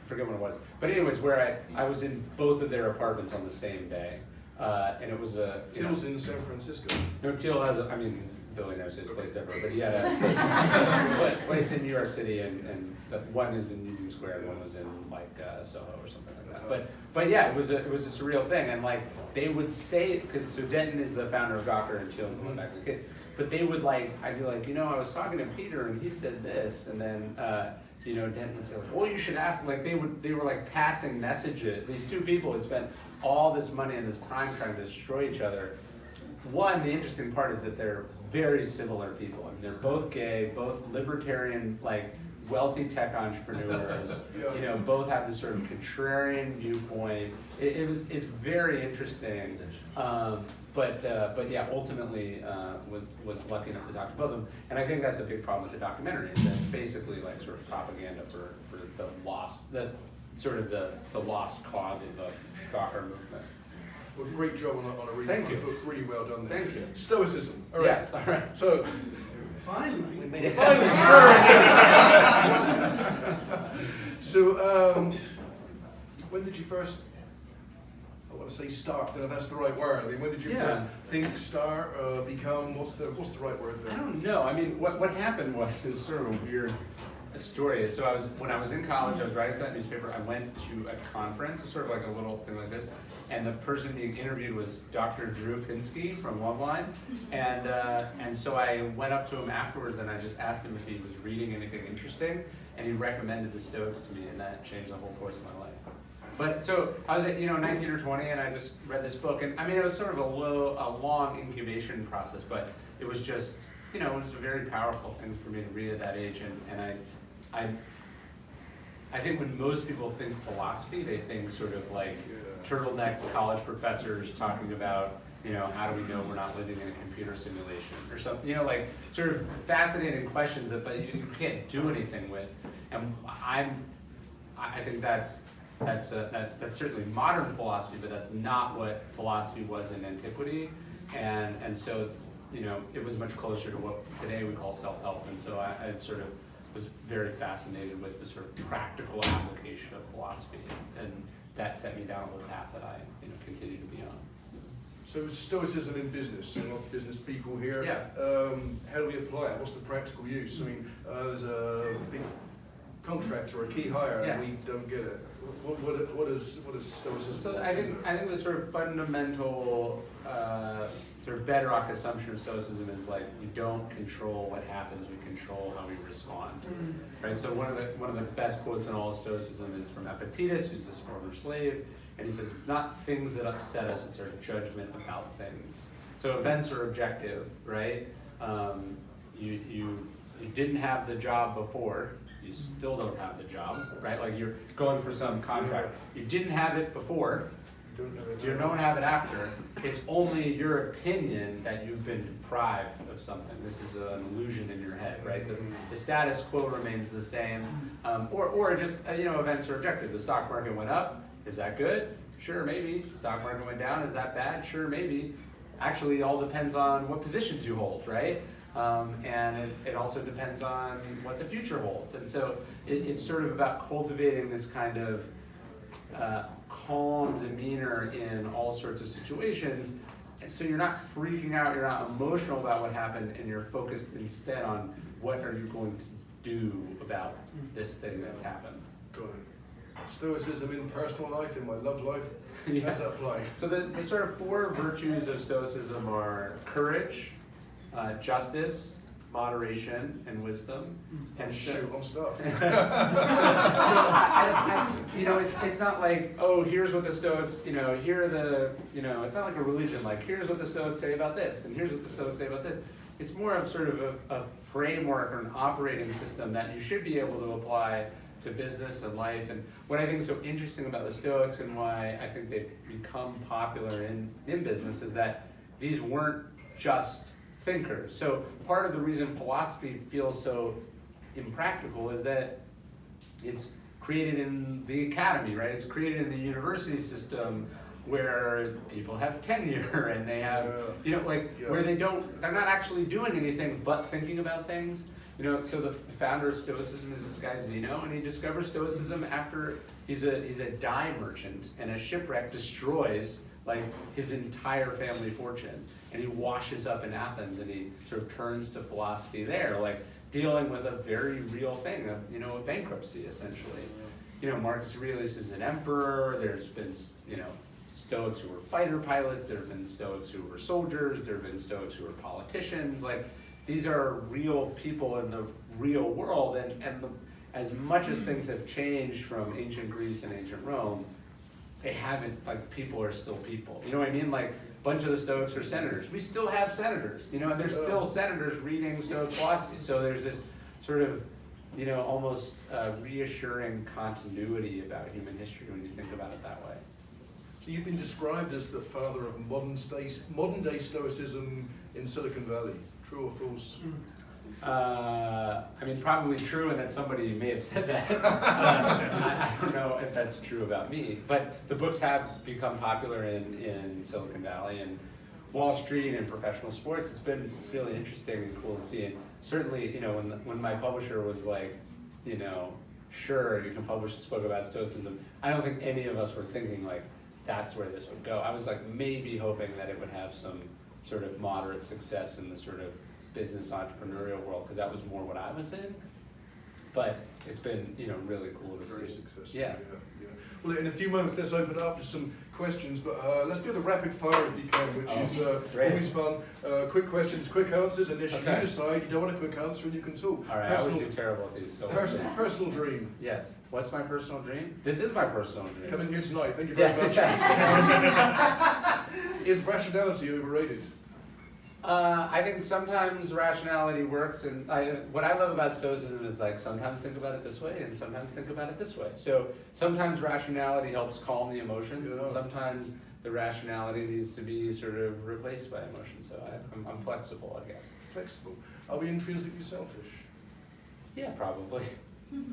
forget when it was. But anyways, where I was in both of their apartments on the same day. And it was a... Thiel's in San Francisco. No, Thiel has he's a billionaire, so he's placed everywhere. But he had a place in New York City, and one is in Union Square, and one was in like Soho or something like that. But yeah, it was a surreal thing. And like, they would say, so Denton is the founder of Gawker, and Thiel's in the back of the case. But they would like, I'd be like, you know, I was talking to Peter, and he said this, and then, you know, Denton would say, like, well, you should ask. Like, they were like passing messages. These two people had spent all this money and this time trying to destroy each other. One, the interesting part is that they're very similar people. I mean, they're both gay, both libertarian, like wealthy tech entrepreneurs. You know, both have this sort of contrarian viewpoint. It's very interesting. But yeah, ultimately was lucky enough to talk to both of them. And I think that's a big problem with the documentary. Is that it's basically like sort of propaganda for the lost cause of the Gawker movement. Well, great job on a really good book. Really well done there. Thank you. Stoicism. All right. Yes. All right. So finally, we made it. So when did you first? I want to say start. I don't know if that's the right word. I mean, when did you first think, start, become? What's the right word there? I don't know. I mean, what happened was, it was sort of a weird story. So when I was in college, I was writing that newspaper. I went to a conference, sort of like a little thing like this, and the person being interviewed was Dr. Drew Pinsky from Loveline, and so I went up to him afterwards and I just asked him if he was reading anything interesting, and he recommended the Stoics to me, and that changed the whole course of my life. But so I was at 19 or 20, and I just read this book, and I mean, it was sort of a long incubation process, but it was just, it was a very powerful thing for me to read at that age, and I think when most people think philosophy, they think sort of like turtleneck college professors talking about, how do we know we're not living in a computer simulation or something, like sort of fascinating questions but you can't do anything with. And I think that's certainly modern philosophy, but that's not what philosophy was in antiquity. And so, it was much closer to what today we call self-help. And so I sort of was very fascinated with the sort of practical application of philosophy, and that set me down a little path that I continue to be on. So Stoicism in business, a lot of business people here. Yeah. How do we apply it? What's the practical use? I mean, there's a big contract or a key hire Yeah. and we don't get it. What is Stoicism? So I think the sort of fundamental sort of bedrock assumption of Stoicism is like we don't control what happens, we control how we respond. Right. So one of the best quotes in all of Stoicism is from Epictetus, who's this former slave, and he says it's not things that upset us, it's our judgment about things. So events are objective, right? You didn't have the job before. You still don't have the job, right? Like you're going for some contract. You didn't have it before. You don't have it after. It's only your opinion that you've been deprived of something. This is an illusion in your head, right? The status quo remains the same, or just events are objective. The stock market went up. Is that good? Sure, maybe. Stock market went down. Is that bad? Sure, maybe. Actually, it all depends on what positions you hold, right? And it also depends on what the future holds. And so it's sort of about cultivating this kind of calm demeanor in all sorts of situations. And so you're not freaking out, you're not emotional about what happened, and you're focused instead on what are you going to do about this thing that's happened. Got it. Stoicism in personal life, in my love life. Yeah. How does that apply? So the sort of four virtues of Stoicism are courage, justice, moderation, and wisdom. And Shoot on stuff. It's not like, oh, here's what the Stoics, here are the, it's not like a religion, like here's what the Stoics say about this, and here's what the Stoics say about this. It's more of sort of a framework or an operating system that you should be able to apply to business and life. And what I think is so interesting about the Stoics and why I think they've become popular in business is that these weren't just thinkers. So part of the reason philosophy feels so impractical is that it's created in the academy, right? It's created in the university system where people have tenure and they have, where they're not actually doing anything but thinking about things. So the founder of Stoicism is this guy Zeno, and he discovers Stoicism after he's a dye merchant, and a shipwreck destroys like his entire family fortune, and he washes up in Athens, and he sort of turns to philosophy there, like dealing with a very real thing, a bankruptcy essentially. Marcus Aurelius is an emperor. There's been Stoics who were fighter pilots. There have been Stoics who were soldiers. There have been Stoics who were politicians. Like, these are real people in the real world, and as much as things have changed from ancient Greece and ancient Rome, they haven't, like, people are still people. You know what I mean? Like, a bunch of the Stoics are senators. We still have senators, and there's still senators reading Stoic philosophy. So there's this sort of, almost reassuring continuity about human history when you think about it that way. So you've been described as the father of modern day Stoicism in Silicon Valley. True or false? Probably true, and that somebody may have said that. I don't know if that's true about me, but the books have become popular in Silicon Valley and Wall Street and professional sports. It's been really interesting and cool to see. And certainly, when my publisher was like, sure, you can publish this book about Stoicism, I don't think any of us were thinking like that's where this would go. I was like maybe hoping that it would have some sort of moderate success in the sort of business entrepreneurial world, because that was more what I was in. But it's been, really cool to see. Very successful. Yeah. Well, in a few moments, let's open up to some questions, but let's do the rapid fire if you can, which is always fun. Quick questions, quick answers, and if you decide you don't want a quick answer, and you can talk. All right, I always do terrible at these. So personal dream. Yes. What's my personal dream? This is my personal dream. Coming here tonight. Thank you very much. Is rationality overrated? I think sometimes rationality works, and what I love about Stoicism is like sometimes think about it this way and sometimes think about it this way. So sometimes rationality helps calm the emotions, and sometimes the rationality needs to be sort of replaced by emotion. So I'm flexible, I guess. Flexible. Are we intrinsically selfish? Yeah, probably.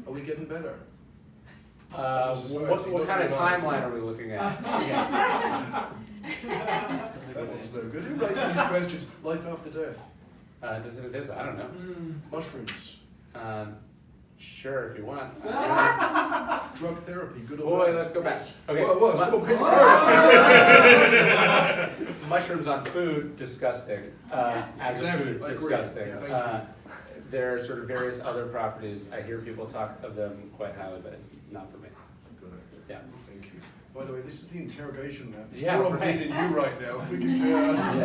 Are we getting better? What kind of timeline are we looking at? That one's no good. Who writes these questions? Life after death. Does it exist? I don't know. Mushrooms. Sure, if you want. Drug therapy, good or Boy, bad? let's go back. Okay. Well, someone pick the Mushrooms on food, disgusting. As a Exactly, food, I agree. disgusting. Yeah. There are sort of various other properties. I hear people talk of them quite highly, but it's not for me. Yeah. Thank you. By the way, this is the interrogation now. It's Yeah, more on right. me than you right now. If we can just,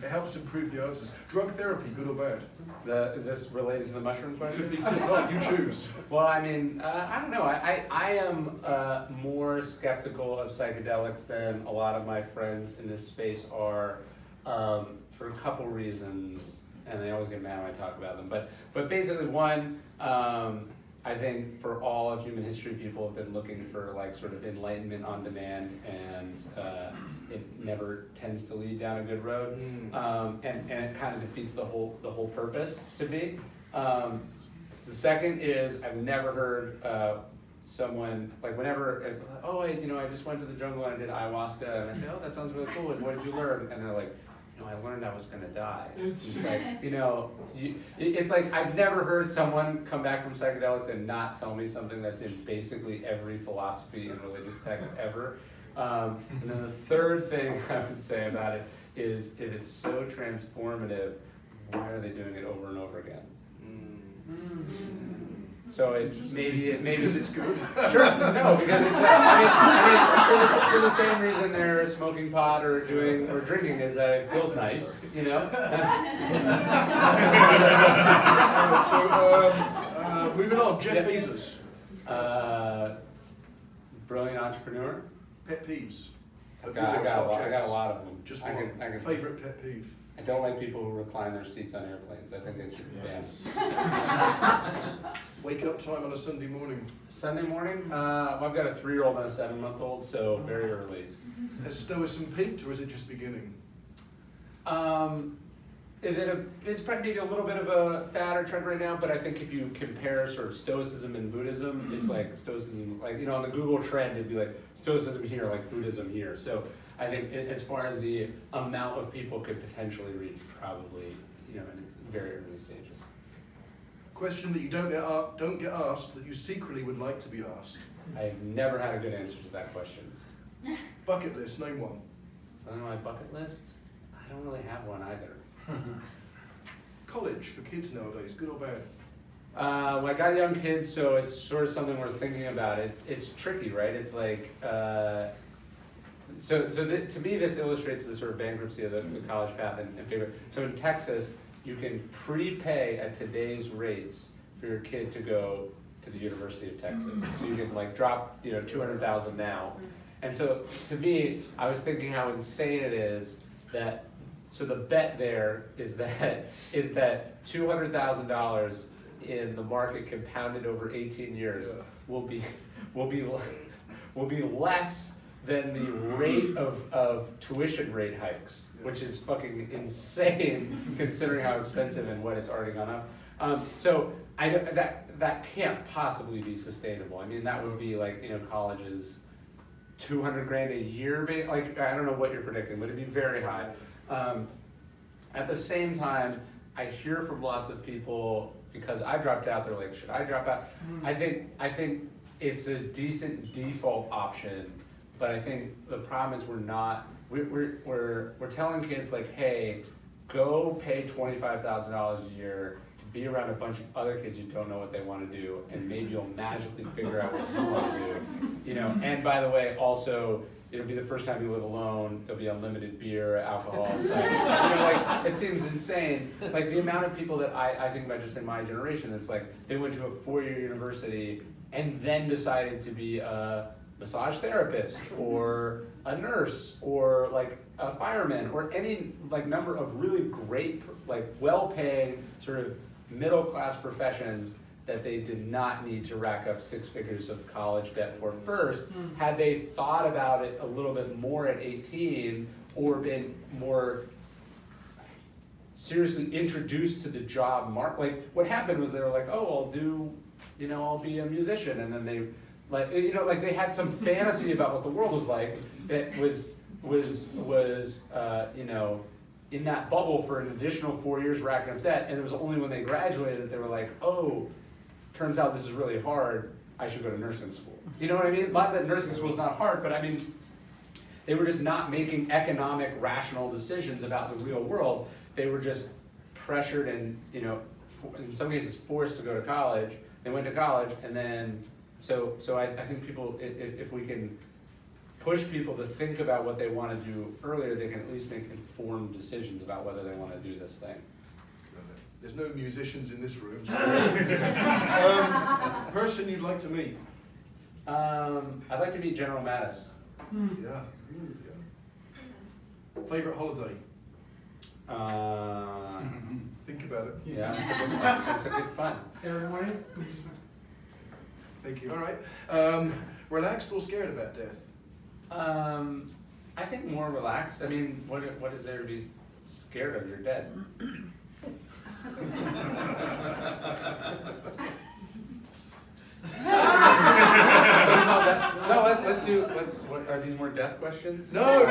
it helps improve the answers. Drug therapy, good or bad? Is this related to the mushroom question? Oh, you choose. Well, I mean, I don't know. I am more skeptical of psychedelics than a lot of my friends in this space are, for a couple reasons, and they always get mad when I talk about them. But basically, one, I think for all of human history, people have been looking for like sort of enlightenment on demand, and it never tends to lead down a good road, and it kind of defeats the whole purpose to be. The second is I've never heard someone like whenever I just went to the jungle and I did ayahuasca, and I say, oh, that sounds really cool. And what did you learn? And they're like, I learned I was gonna die. It's like, it's like I've never heard someone come back from psychedelics and not tell me something that's in basically every philosophy and religious text ever. And then the third thing I would say about it is if it's so transformative, why are they doing it over and over again? So maybe Because it's good. Sure, no, because it's I mean for the same reason they're smoking pot or drinking is that it feels nice, you know. So moving on, Jeff Bezos. Brilliant entrepreneur. Pet peeves. I got a lot of them. Just I one. can Favorite pet peeve. I don't like people who recline their seats on airplanes. I think they should be banned. Wake up time on a Sunday morning. Sunday morning? Well, I've got a 3-year-old and a 7-month-old, so very early. Has Stoicism peaked, or is it just beginning? It's probably maybe a little bit of a fad or trend right now, but I think if you compare sort of Stoicism and Buddhism, it's like Stoicism, like, on the Google trend, it'd be like Stoicism here, like Buddhism here. So I think as far as the amount of people could potentially reach, probably, in its very early stages. Question that you don't get asked that you secretly would like to be asked. I've never had a good answer to that question. Bucket list, name one. Something on my bucket list? I don't really have one either. College for kids nowadays, good or bad? Well, I got young kids, so it's sort of something we're thinking about. It's tricky, right? It's like, to me, this illustrates the sort of bankruptcy of the college path and favor. So in Texas, you can prepay at today's rates for your kid to go to the University of Texas. So you can like drop, $200,000 now. And so to me, I was thinking how insane it is that. So the bet there is that $200,000 in the market compounded over 18 years will be less than the rate of tuition rate hikes, which is fucking insane considering how expensive and what it's already gone up. So I know that can't possibly be sustainable. I mean, that would be like colleges $200,000 a year. Like I don't know what you're predicting, but it'd be very high. At the same time, I hear from lots of people because I dropped out. They're like, "Should I drop out?" I think it's a decent default option, but I think the problem is we're telling kids like, "Hey, go pay $25,000 a year to be around a bunch of other kids who don't know what they want to do, and maybe you'll magically figure out what you want to do." And by the way, also. It'll be the first time you live alone. There'll be unlimited beer, alcohol, sex. It seems insane. Like the amount of people that I think about just in my generation, it's like they went to a 4-year university and then decided to be a massage therapist or a nurse or like a fireman or any like number of really great, like well-paying sort of middle-class professions that they did not need to rack up 6 figures of college debt for first, had they thought about it a little bit more at 18 or been more seriously introduced to the job market. Like what happened was they were like, oh, I'll be a musician. And then they like they had some fantasy about what the world was like that was in that bubble for an additional 4 years racking up debt. And it was only when they graduated that they were like, oh, turns out this is really hard, I should go to nursing school. You know what I mean? Not that nursing school is not hard, but I mean, they were just not making economic, rational decisions about the real world. They were just pressured and, you know, in some cases forced to go to college. They went to college, and then, so I think people, if we can push people to think about what they want to do earlier, they can at least make informed decisions about whether they want to do this thing. There's no musicians in this room. So. Person you'd like to meet? I'd like to meet General Mattis. Yeah. Favorite holiday? Think about it. Yeah, it's a good fun. Every morning? Thank you. All right. Relaxed or scared about death? I think more relaxed. I mean, what is there to be scared of? You're dead. What are these more death questions? No.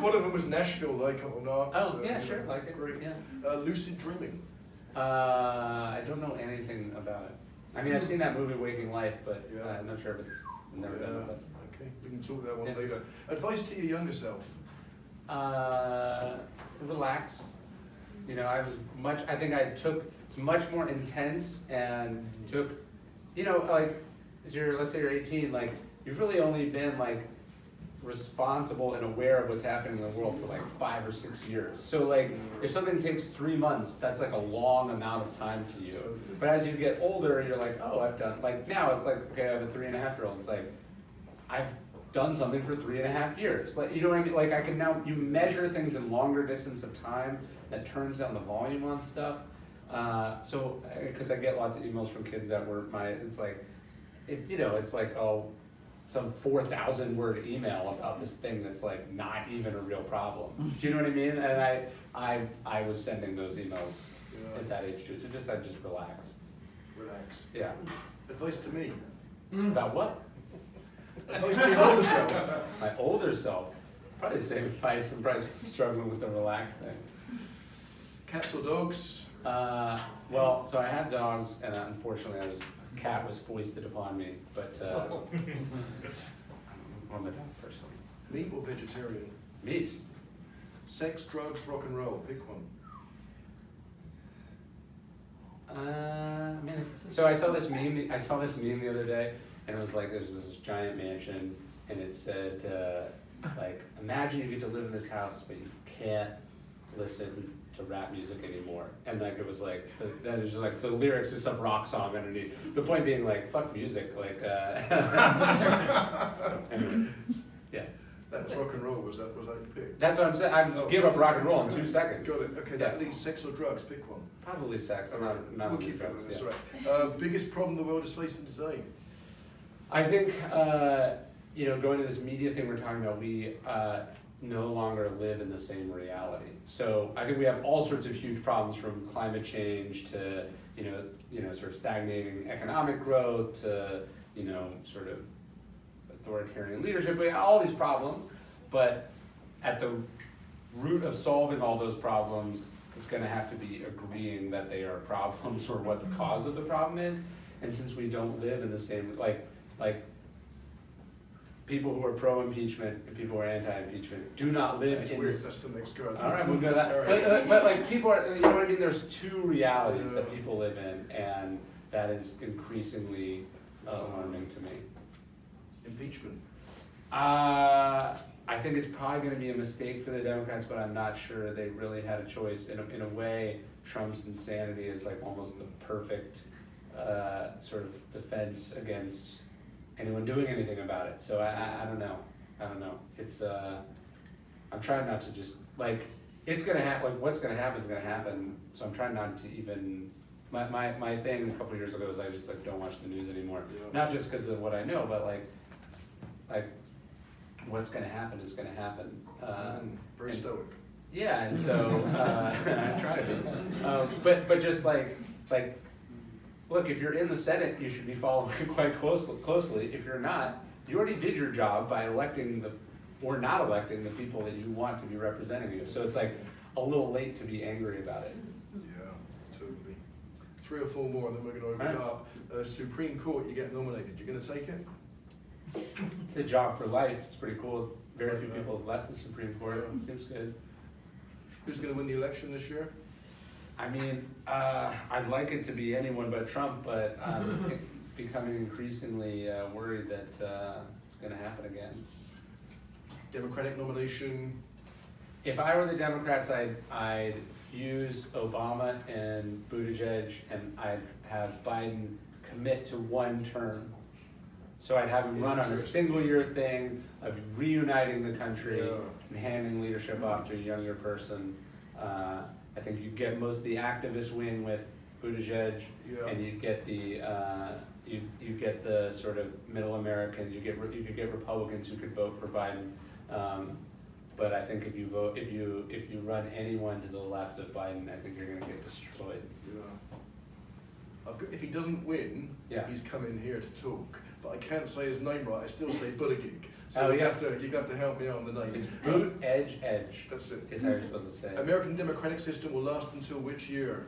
One of them was Nashville, like it or not. Oh, so, yeah, sure, like it. Great. Yeah. Lucid dreaming. I don't know anything about it. I mean, I've seen that movie, Waking Life, but Yeah. I'm not sure if it's never done it. But. Okay, we can talk that one Yeah. later. Advice to your younger self? Relax. You know, I think I took, it's much more intense and took, you know, like, let's say you're 18, like, you've really only been like responsible and aware of what's happening in the world for like 5 or 6 years. So like, if something takes 3 months, that's like a long amount of time to you. But as you get older, you're like, oh, I've done, like now it's like, okay, I have a 3.5-year-old. It's like, I've done something for 3.5 years. Like, you know what I mean? Like I can now, you measure things in longer distance of time that turns down the volume on stuff. So, because I get lots of emails from kids that were it's like, it's like, oh, some 4,000 word email about this thing that's like not even a real problem. Do you know what I mean? And I was sending those emails at that age too. So I just relax. Relax. Yeah. Advice to me? About what? Advice to your older self? My older self. Probably the same advice. I'm probably still struggling with the relax thing. Cats or dogs? Well, so I had dogs, and unfortunately, cat was foisted upon me. But I'm a dog person. Meat or vegetarian? Meat. Sex, drugs, rock and roll. Pick one. Man. So I saw this meme the other day, and it was like there's this giant mansion, and it said like, imagine you get to live in this house, but you can't listen to rap music anymore. And like it was like, then it's just like, so the lyrics is some rock song underneath. The point being like, fuck music, like. So anyway, yeah. That was rock and roll. Was that your pick? That's what I'm saying. I give up rock and roll in 2 seconds. Got it. Okay, that leaves sex or drugs. Pick one. Probably sex. I'm not We'll into keep drugs. going. That's Yeah. right. Biggest problem the world is facing today? I think, going to this media thing we're talking about, we no longer live in the same reality. So I think we have all sorts of huge problems, from climate change to, sort of stagnating economic growth to, sort of authoritarian leadership. We have all these problems, but at the root of solving all those problems is going to have to be agreeing that they are problems or what the cause of the problem is. And since we don't live in the same, like people who are pro-impeachment and people who are anti-impeachment do not live That's in weird. this. That's the next go. All right, we'll go that. All right. But like people are, you know what I mean? There's two realities that people live in, and that is increasingly alarming to me. Impeachment. I think it's probably going to be a mistake for the Democrats, but I'm not sure they really had a choice. In a way, Trump's insanity is like almost the perfect sort of defense against anyone doing anything about it. So I don't know. It's I'm trying not to just like, it's gonna happen. Like what's gonna happen is gonna happen. So I'm trying not to even. My thing a couple years ago was I just like don't watch the news anymore. Yeah. Not just because of what I know, but like what's gonna happen is gonna happen. Very stoic. Yeah, and so I try to be. But just like. Look, if you're in the Senate, you should be following quite closely. If you're not, you already did your job by electing or not electing the people that you want to be representing you. So it's like a little late to be angry about it. Yeah, totally. 3 or 4 more, and then we're going to open it up. Supreme Court, you get nominated. You're going to take it? It's a job for life. It's pretty cool. Very few people have left the Supreme Court. It seems good. Who's going to win the election this year? I mean, I'd like it to be anyone but Trump, but I'm becoming increasingly worried that it's going to happen again. Democratic nomination? If I were the Democrats, I'd fuse Obama and Buttigieg, and I'd have Biden commit to 1 term. So I'd have him run on a single-year thing of reuniting the country and handing leadership off to a younger person. I think you get most of the activist wing with Buttigieg, and you get the you get the sort of middle American. You could get Republicans who could vote for Biden. But I think if you run anyone to the left of Biden, I think you're going to get destroyed. Yeah. If he doesn't win, he's coming here to talk. But I can't say his name right. I still say Buttigieg. So you have to help me out on the name. It's Edge. That's it. Is how you're supposed to say it. American democratic system will last until which year?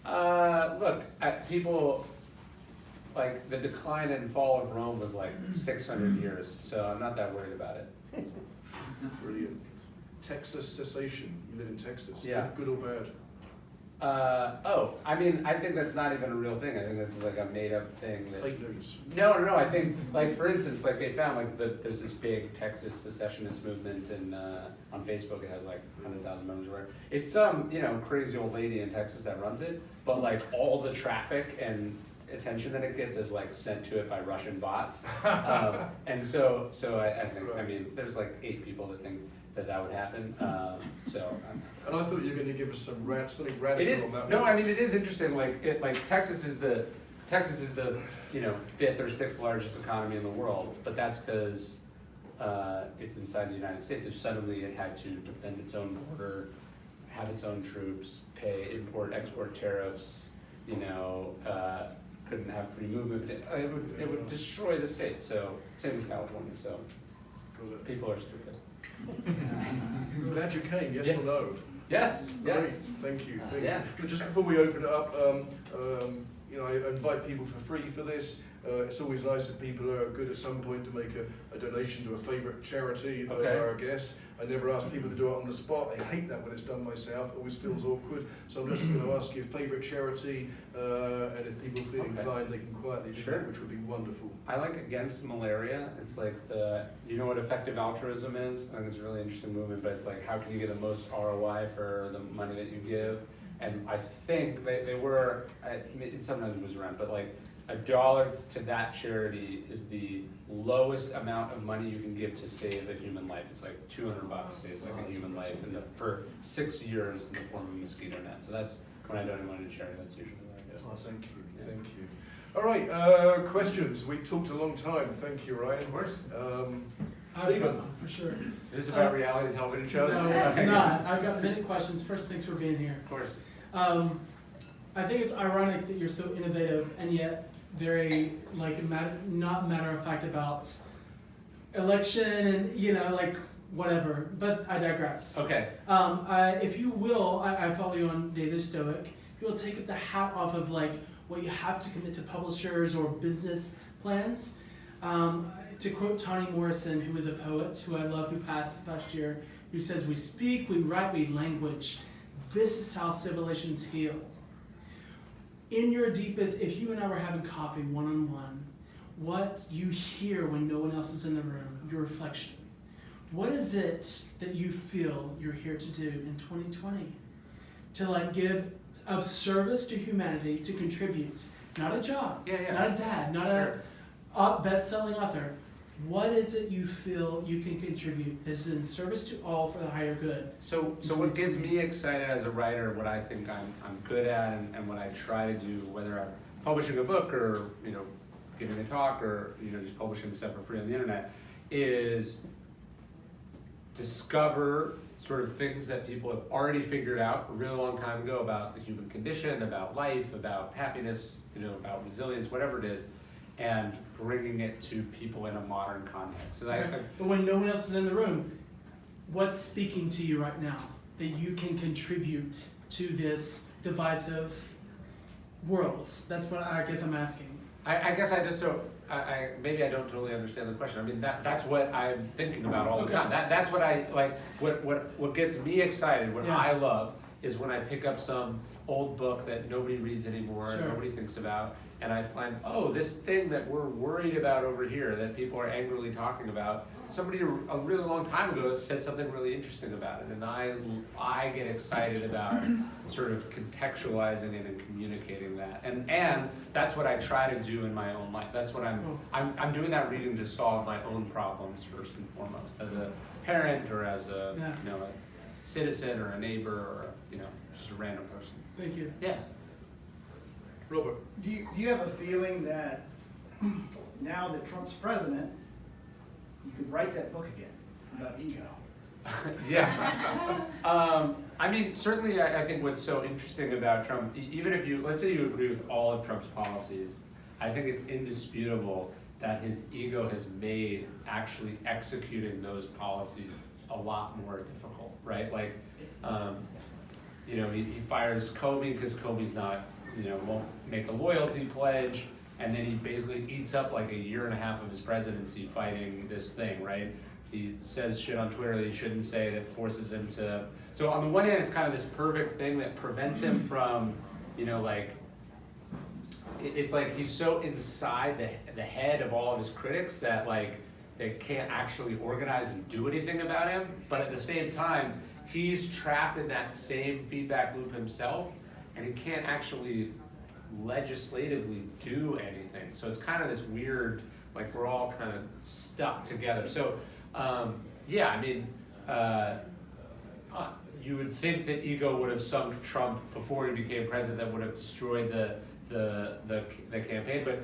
Look, people, like, the decline and fall of Rome was like 600 years, so I'm not that worried about it. Brilliant. Texas cessation. You live in Texas. Yeah. Good or bad? I mean, I think that's not even a real thing. I think that's like a made-up thing. Fake news. No. I think, like, for instance, like they found like there's this big Texas secessionist movement, and on Facebook it has like 100,000 members. Or it's some crazy old lady in Texas that runs it, but like all the traffic and attention that it gets is like sent to it by Russian bots, and so I think I mean there's like 8 people that think that would happen. And I thought you were going to give us something radical on that. No, I mean it is interesting. Like Texas is the 5th or 6th largest economy in the world, but that's because it's inside the United States. If suddenly it had to defend its own border, have its own troops, pay import-export tariffs, couldn't have free movement, it would destroy the state. So same with California. So people are stupid. I'm glad you came. Yes or no? Yes. Great. Thank you. Yeah. But just before we open it up, I invite people for free for this. It's always nice if people are good at some point to make a donation to a favourite charity of our guests. I never ask people to do it on the spot. I hate that when it's done myself. It always feels awkward. So I'm just going to ask you a favourite charity, and if people feel inclined, they can quietly do that, which would be wonderful. I like Against Malaria. It's like you know what effective altruism is? I think it's a really interesting movement, but it's like how can you get the most ROI for the money that you give? And I think they were, it sometimes moves around, but like $1 to that charity is the lowest amount of money you can give to save a human life. It's like $200 saves like a human life, and for 6 years in the form of a mosquito net. So that's when I donate money to charity. That's usually what I do. Oh, thank you. Yeah. Thank you. All right, questions. We talked a long time. Thank you, Ryan. Of course. Stephen. For sure. Is this about reality television shows? No, it's not. I've got many questions. First, thanks for being here. Of course. I think it's ironic that you're so innovative and yet very not matter of fact about election and whatever. But I digress. Okay. If you will, I follow you on Daily Stoic. If you will take the hat off of what you have to commit to publishers or business plans. To quote Toni Morrison, who is a poet who I love, who passed this past year, who says, "We speak, we write, we language. This is how civilizations heal." In your deepest, if you and I were having coffee one-on-one, what you hear when no one else is in the room, your reflection. What is it that you feel you're here to do in 2020? To give of service to humanity, to contribute. Not a job, not a dad, not a best-selling author. What is it you feel you can contribute that is in service to all for the higher good? So what gets me excited as a writer, what I think I'm good at, and what I try to do, whether I'm publishing a book or giving a talk or just publishing stuff for free on the internet, is discover sort of things that people have already figured out a really long time ago about the human condition, about life, about happiness, about resilience, whatever it is, and bringing it to people in a modern context. So but when no one else is in the room, what's speaking to you right now that you can contribute to this divisive worlds? That's what I guess I'm asking. I guess I just don't, maybe I don't totally understand the question. I mean, that's what I'm thinking about all the time. That's what I, like, what gets me excited, what Yeah. I love, is when I pick up some old book that nobody reads anymore, Sure. nobody thinks about, and I find, oh, this thing that we're worried about over here, that people are angrily talking about, somebody a really long time ago said something really interesting about it, and I get excited about sort of contextualizing it and communicating that, and that's what I try to do in my own life. That's what I'm doing that reading to solve my own problems first and foremost, as a parent or as a a citizen or a neighbor or just a random person. Thank you. Yeah. Robert. Do you have a feeling that now that Trump's president, you could write that book again about ego? Yeah. I mean, certainly I think what's so interesting about Trump, even if let's say you agree with all of Trump's policies, I think it's indisputable that his ego has made actually executing those policies a lot more difficult, right? Like, he fires Comey because Comey's not, won't make a loyalty pledge, and then he basically eats up like a year and a half of his presidency fighting this thing, right? He says shit on Twitter that he shouldn't say, that forces him to. So on the one hand, it's kind of this perfect thing that prevents him from, it's like he's so inside the head of all of his critics that they can't actually organize and do anything about him. But at the same time, he's trapped in that same feedback loop himself, and he can't actually legislatively do anything. So it's kind of this weird, we're all kind of stuck together. So you would think that ego would have sunk Trump before he became president, that would have destroyed the campaign. But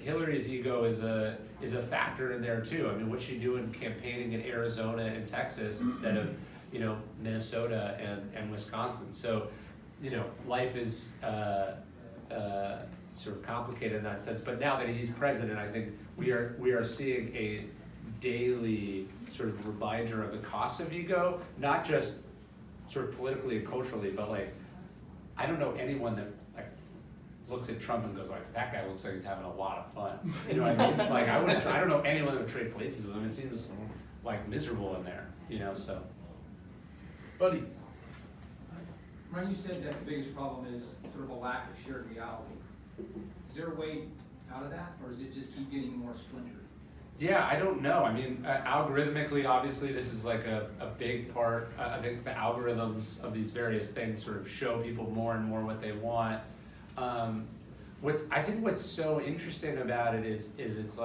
Hillary's ego is a factor in there too. I mean, what's she doing campaigning in Arizona and Texas instead of Minnesota and Wisconsin? So life is sort of complicated in that sense. But now that he's president, I think we are seeing a daily sort of reminder of the cost of ego, not just sort of politically and culturally, but I don't know anyone that looks at Trump and goes that guy looks like he's having a lot of fun. You know what I mean? I don't know anyone that would trade places with him. It seems miserable in there, so. Buddy. Ryan, you said that the biggest problem is sort of a lack of shared reality. Is there a way out of that, or does it just keep getting more splintered? Yeah, I don't know. I mean, algorithmically, obviously, this is a big part. I think the algorithms of these various things sort of show people more and more what they want. I think what's so interesting about it is it's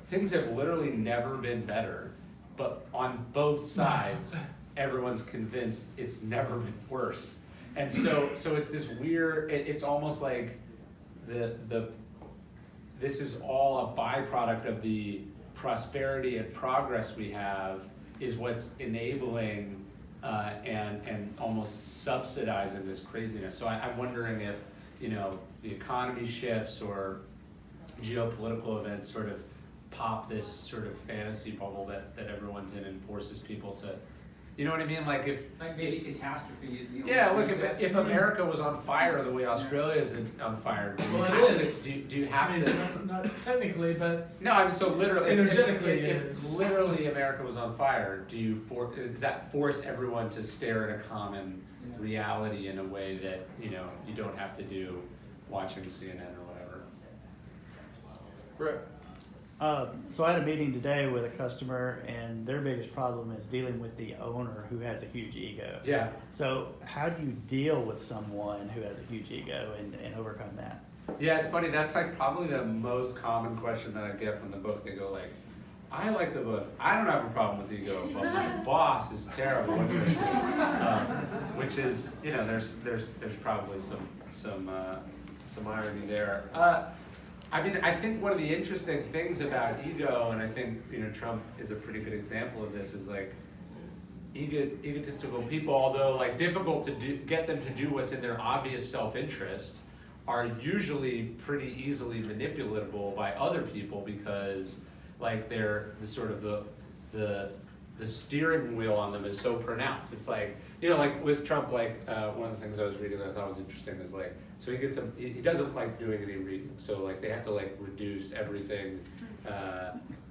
things have literally never been better, but on both sides, everyone's convinced it's never been worse. And so it's this weird, it's almost like this is all a byproduct of the prosperity and progress we have is what's enabling and almost subsidizing this craziness. So I'm wondering if, the economy shifts or geopolitical events sort of pop this sort of fantasy bubble that everyone's in and forces people to, you know what I mean? If maybe catastrophe is the only. Yeah, look, if America was on fire the way Australia is on fire, do you have to? Not technically, but No, I mean, so literally, energetically if literally America was on fire, does that force everyone to stare at a common reality in a way that you don't have to do watching CNN or whatever? Brett. So I had a meeting today with a customer, and their biggest problem is dealing with the owner who has a huge ego. Yeah. So how do you deal with someone who has a huge ego and overcome that? Yeah, it's funny. That's probably the most common question that I get from the book. They go I like the book. I don't have a problem with ego, but my boss is terrible. What should I do? Which is, there's probably some irony there. I think one of the interesting things about ego, and I think Trump is a pretty good example of this, is egotistical people, although difficult to get them to do what's in their obvious self-interest, are usually pretty easily manipulatable by other people because they're the sort of the steering wheel on them is so pronounced. It's with Trump, one of the things I was reading that I thought was interesting is So he doesn't like doing any reading. So like they have to like reduce everything,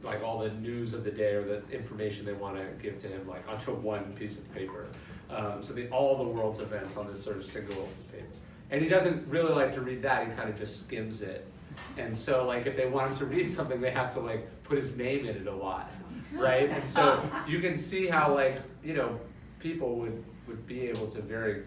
like all the news of the day or the information they want to give to him like onto one piece of paper. So all the world's events on this sort of single paper. And he doesn't really like to read that. He kind of just skims it. And so like if they want him to read something, they have to like put his name in it a lot, right? And so you can see how like, people would be able to very,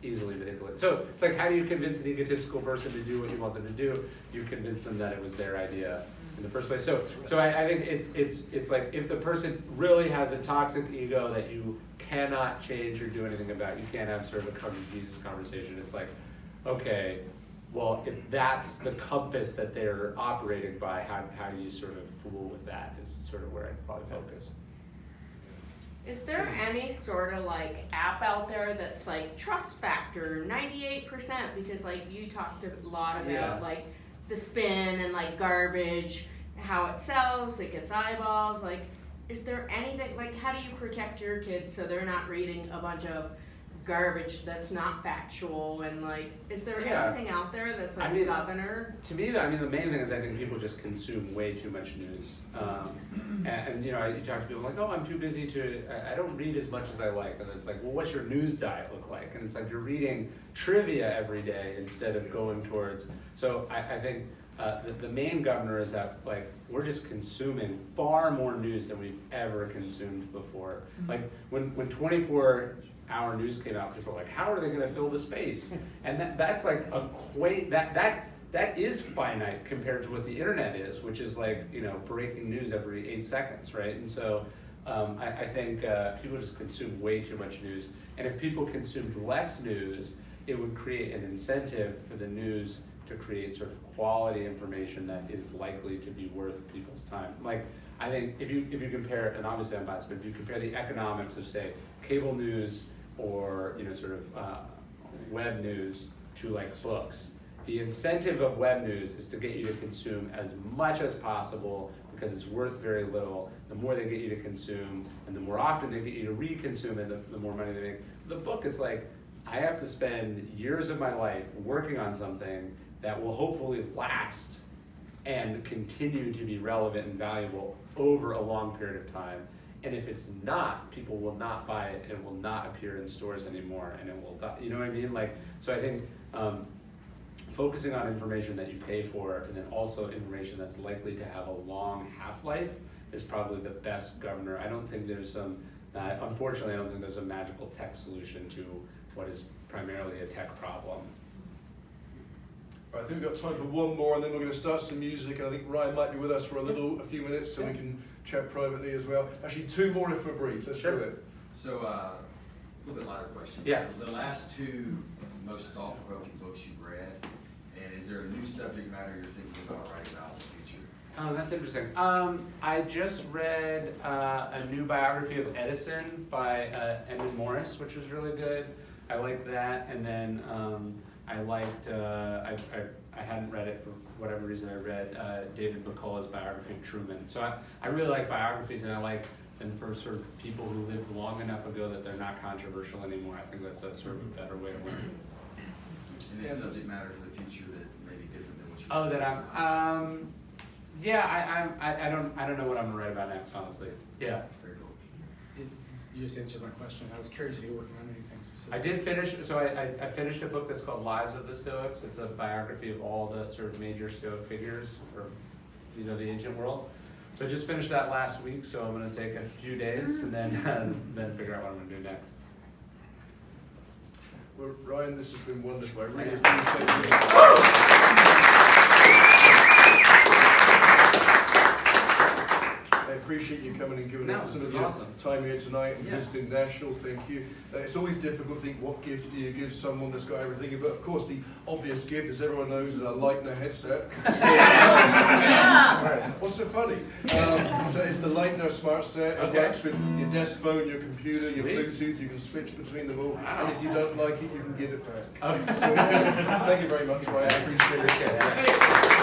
easily manipulate. So it's like, how do you convince an egotistical person to do what you want them to do? You convince them that it was their idea in the first place. So I think it's like if the person really has a toxic ego that you cannot change or do anything about, you can't have sort of a come to Jesus conversation. It's like, okay, well, if that's the compass that they're operating by, how do you sort of fool with that is sort of where I'd probably focus. Is there any sort of like app out there that's like trust factor 98%? Because like you talked a lot about like the spin and like garbage, how it sells, it gets eyeballs. Like, is there anything, like how do you protect your kids so they're not reading a bunch of garbage that's not factual? And like, is there anything out there that's like a governor? To me, the main thing is I think people just consume way too much news. And you talk to people like, oh, I'm too busy I don't read as much as I like. And it's like, well, what's your news diet look like? And it's like you're reading trivia every day instead of going towards. So I think the main governor is that like we're just consuming far more news than we've ever consumed before. Like when 24-hour news came out, people were like, how are they going to fill the space? And that's like that is finite compared to what the internet is, which is like, breaking news every 8 seconds, right? And so I think people just consume way too much news. And if people consumed less news, it would create an incentive for the news to create sort of quality information that is likely to be worth people's time. Like, I think if you compare, and obviously I'm biased, but if you compare the economics of, say, cable news or, sort of web news to like books, the incentive of web news is to get you to consume as much as possible because it's worth very little. The more they get you to consume and the more often they get you to re-consume and the more money they make. The book, it's like, I have to spend years of my life working on something that will hopefully last and continue to be relevant and valuable over a long period of time. And if it's not, people will not buy it, and it will not appear in stores anymore, and it will die. You know what I mean? Like, so I think focusing on information that you pay for, and then also information that's likely to have a long half-life is probably the best governor. I don't think there's unfortunately, I don't think there's a magical tech solution to what is primarily a tech problem. I think we've got time for one more, and then we're going to start some music. And I think Ryan might be with us for a few minutes, so we can chat privately as well. Actually, 2 more if we're brief. Let's do it. So, a little bit lighter question. Yeah. The last 2 most thought-provoking books you've read, and is there a new subject matter you're thinking about writing about in the future? Oh, that's interesting. I just read a new biography of Edison by Edmund Morris, which was really good. I liked that, and then I liked, I hadn't read it for whatever reason. I read David McCullough's biography of Truman. So I really like biographies, and I like them for sort of people who lived long enough ago that they're not controversial anymore. I think that's a sort of a better way of learning. And then subject matter for the future that may be different than what you Oh, that I'm, I don't know what I'm gonna write about next, honestly. Yeah. Very cool. You just answered my question. I was curious if you were working on anything specific. I did finish, so I finished a book that's called Lives of the Stoics. It's a biography of all the sort of major Stoic figures from, the ancient world. So I just finished that last week, so I'm gonna take a few days and then figure out what I'm gonna do next. Well, Ryan, this has been wonderful. I really Thanks. appreciate it. I appreciate you coming and giving No, us this was your awesome. time here tonight and Yeah. visiting Nashville. Thank you. It's always difficult to think what gift do you give someone that's got everything, but of course the obvious gift, as everyone knows, is a Lightner headset. What's so funny? So it's the Lightner smart set. It Okay. works with your desk phone, your computer, your Sweet. Bluetooth. You can switch between them all. Wow. And if you don't like it, you can give it back. Okay. So, thank you very much, Ryan. I appreciate it. Appreciate it.